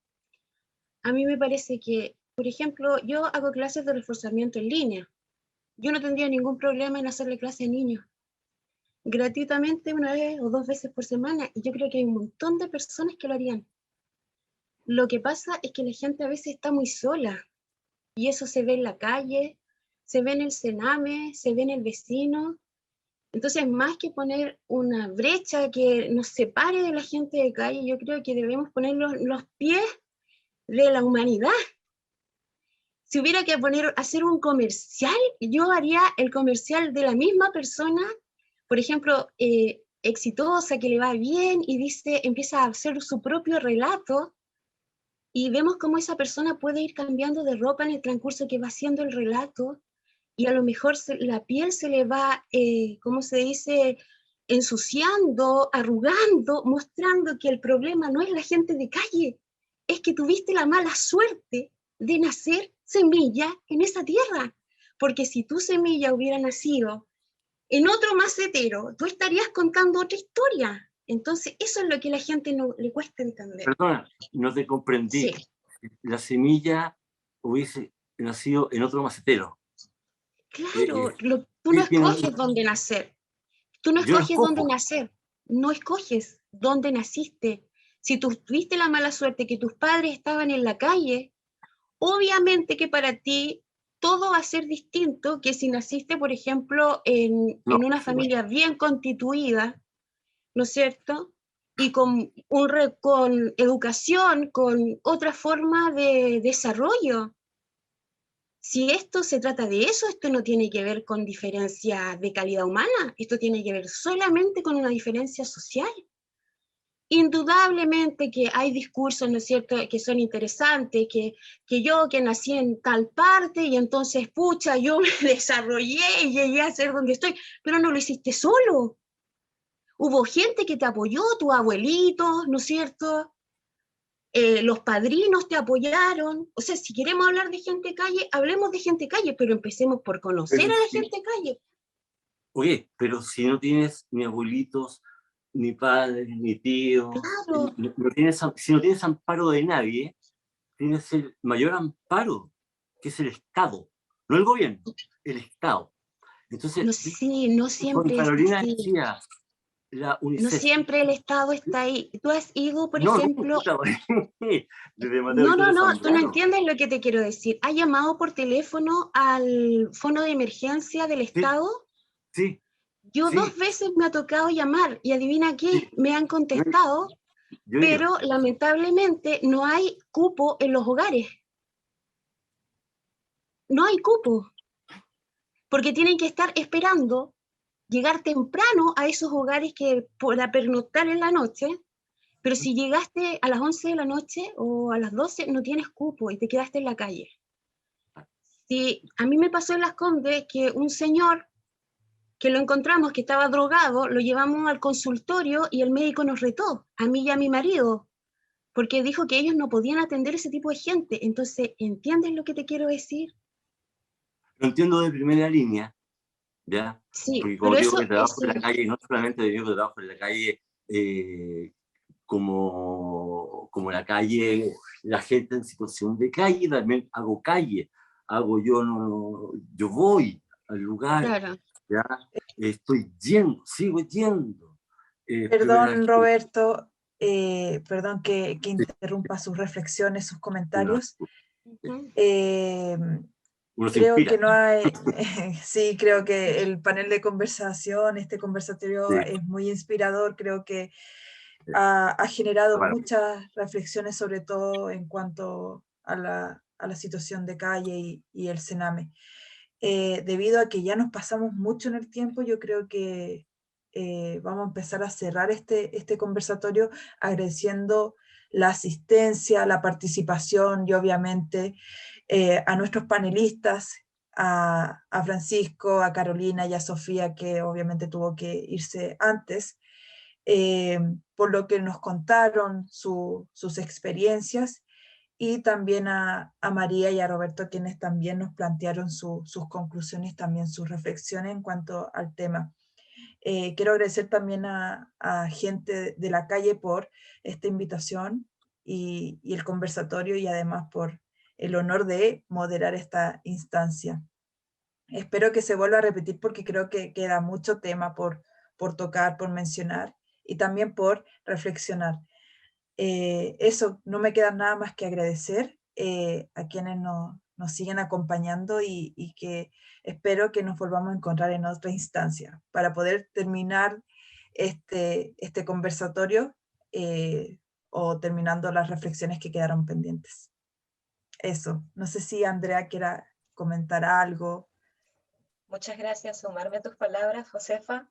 A mí me parece que, por ejemplo, yo hago clases de reforzamiento en línea. Yo no tendría ningún problema en hacerle clase a niños gratuitamente 1 vez o 2 veces por semana y yo creo que hay un montón de personas que lo harían. Lo que pasa es que la gente a veces está muy sola y eso se ve en la calle, se ve en el Sename, se ve en el vecino. Entonces, más que poner una brecha que nos separe de la gente de calle, yo creo que debemos poner los pies de la humanidad. Si hubiera que hacer un comercial, yo haría el comercial de la misma persona, por ejemplo, exitosa, que le va bien y empieza a hacer su propio relato y vemos cómo esa persona puede ir cambiando de ropa en el transcurso que va haciendo el relato y a lo mejor la piel se le va, ¿cómo se dice?, ensuciando, arrugando, mostrando que el problema no es la gente de calle, es que tuviste la mala suerte de nacer semilla en esa tierra, porque si tu semilla hubiera nacido en otro macetero, tú estarías contando otra historia. Entonces, eso es lo que a la gente no le cuesta entender. Perdona, no te comprendí. Sí. La semilla hubiese nacido en otro macetero. Claro, tú no escoges dónde nacer. Tú no Yo escoges dónde escojo. nacer. No escoges dónde naciste. Si tú tuviste la mala suerte que tus padres estaban en la calle, obviamente que para ti todo va a ser distinto que si naciste, por ejemplo, en No, una sí, familia bien constituida, ¿no es cierto? Y con educación, con otra forma de desarrollo. Si esto se trata de eso, esto no tiene que ver con diferencia de calidad humana, esto tiene que ver solamente con una diferencia social. Indudablemente que hay discursos, ¿no es cierto?, que son interesantes, que yo que nací en tal parte y entonces, pucha, yo me desarrollé y llegué a ser donde estoy, pero no lo hiciste solo. Hubo gente que te apoyó, tus abuelitos, ¿no es cierto?, los padrinos te apoyaron. O sea, si queremos hablar de gente calle, hablemos de gente calle, pero empecemos por conocer pero a la sí. gente calle. Oye, pero si no tienes ni abuelitos, ni padres, ni tíos, Claro. si no tienes amparo de nadie, tienes el mayor amparo, que es el Estado, no el gobierno, el Estado. Entonces, No, sí, no con siempre es Carolina así. decía, la No UNICEF. siempre el Estado está ahí. Tú has ido, por No, ejemplo... desde Mateo No, Victoria tú no Zambrano. entiendes lo que te quiero decir. ¿Has llamado por teléfono al fondo de emergencia del Estado? Sí, Yo sí, 2 veces me ha tocado llamar y adivina qué, sí. me han contestado, Yo he ido. pero lamentablemente no hay cupo en los hogares. No hay cupo, porque tienen que estar esperando llegar temprano a esos hogares que para pernoctar en la noche, pero si llegaste a las 11 de la noche o a las 12 no tienes cupo y te quedaste en la calle. Sí, a mí me pasó en Las Condes que un señor que lo encontramos que estaba drogado, lo llevamos al consultorio y el médico nos retó, a mí y a mi marido, porque dijo que ellos no podían atender ese tipo de gente. Entonces, ¿entiendes lo que te quiero decir? Lo entiendo de primera línea, ¿ya? Sí, Porque como pero digo eso que trabajo es... en la calle, y no solamente digo que trabajo en la calle como la calle, la gente en situación de calle, también hago calle, yo voy al lugar, Claro. ¿ya? Estoy yendo, sigo yendo. Perdón, Roberto, perdón que interrumpa sus reflexiones, sus comentarios. Uh-huh. Uno se Creo inspira. que no hay, sí, creo que el panel de conversación, este conversatorio Sí. es muy inspirador, creo que ha generado Bueno. muchas reflexiones, sobre todo en cuanto a la situación de calle y el Sename. Debido a que ya nos pasamos mucho en el tiempo, yo creo que vamos a empezar a cerrar este conversatorio agradeciendo la asistencia, la participación y obviamente a nuestros panelistas, a Francisco, a Carolina y a Sofía, que obviamente tuvo que irse antes, por lo que nos contaron sus experiencias, y también a María y a Roberto, quienes también nos plantearon sus conclusiones, también sus reflexiones en cuanto al tema. Quiero agradecer también a gente de la calle por esta invitación y el conversatorio, y además por el honor de moderar esta instancia. Espero que se vuelva a repetir porque creo que queda mucho tema por tocar, por mencionar y también por reflexionar. Eso, no me queda nada más que agradecer a quienes nos siguen acompañando y que espero que nos volvamos a encontrar en otra instancia para poder terminar este conversatorio o terminando las reflexiones que quedaron pendientes. Eso, no sé si Andrea quiera comentar algo. Muchas gracias, sumarme a tus palabras, Josefa.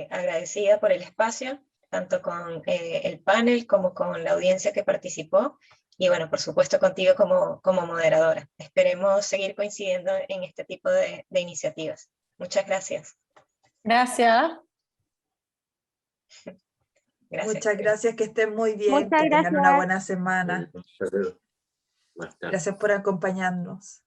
Agradecida por el espacio, tanto con el panel como con la audiencia que participó, y bueno, por supuesto contigo como moderadora. Esperemos seguir coincidiendo en este tipo de iniciativas. Muchas gracias. Gracias. Gracias. Muchas gracias, que estén muy bien, Muchas que tengan una gracias. buena semana. Gracias por acompañarnos.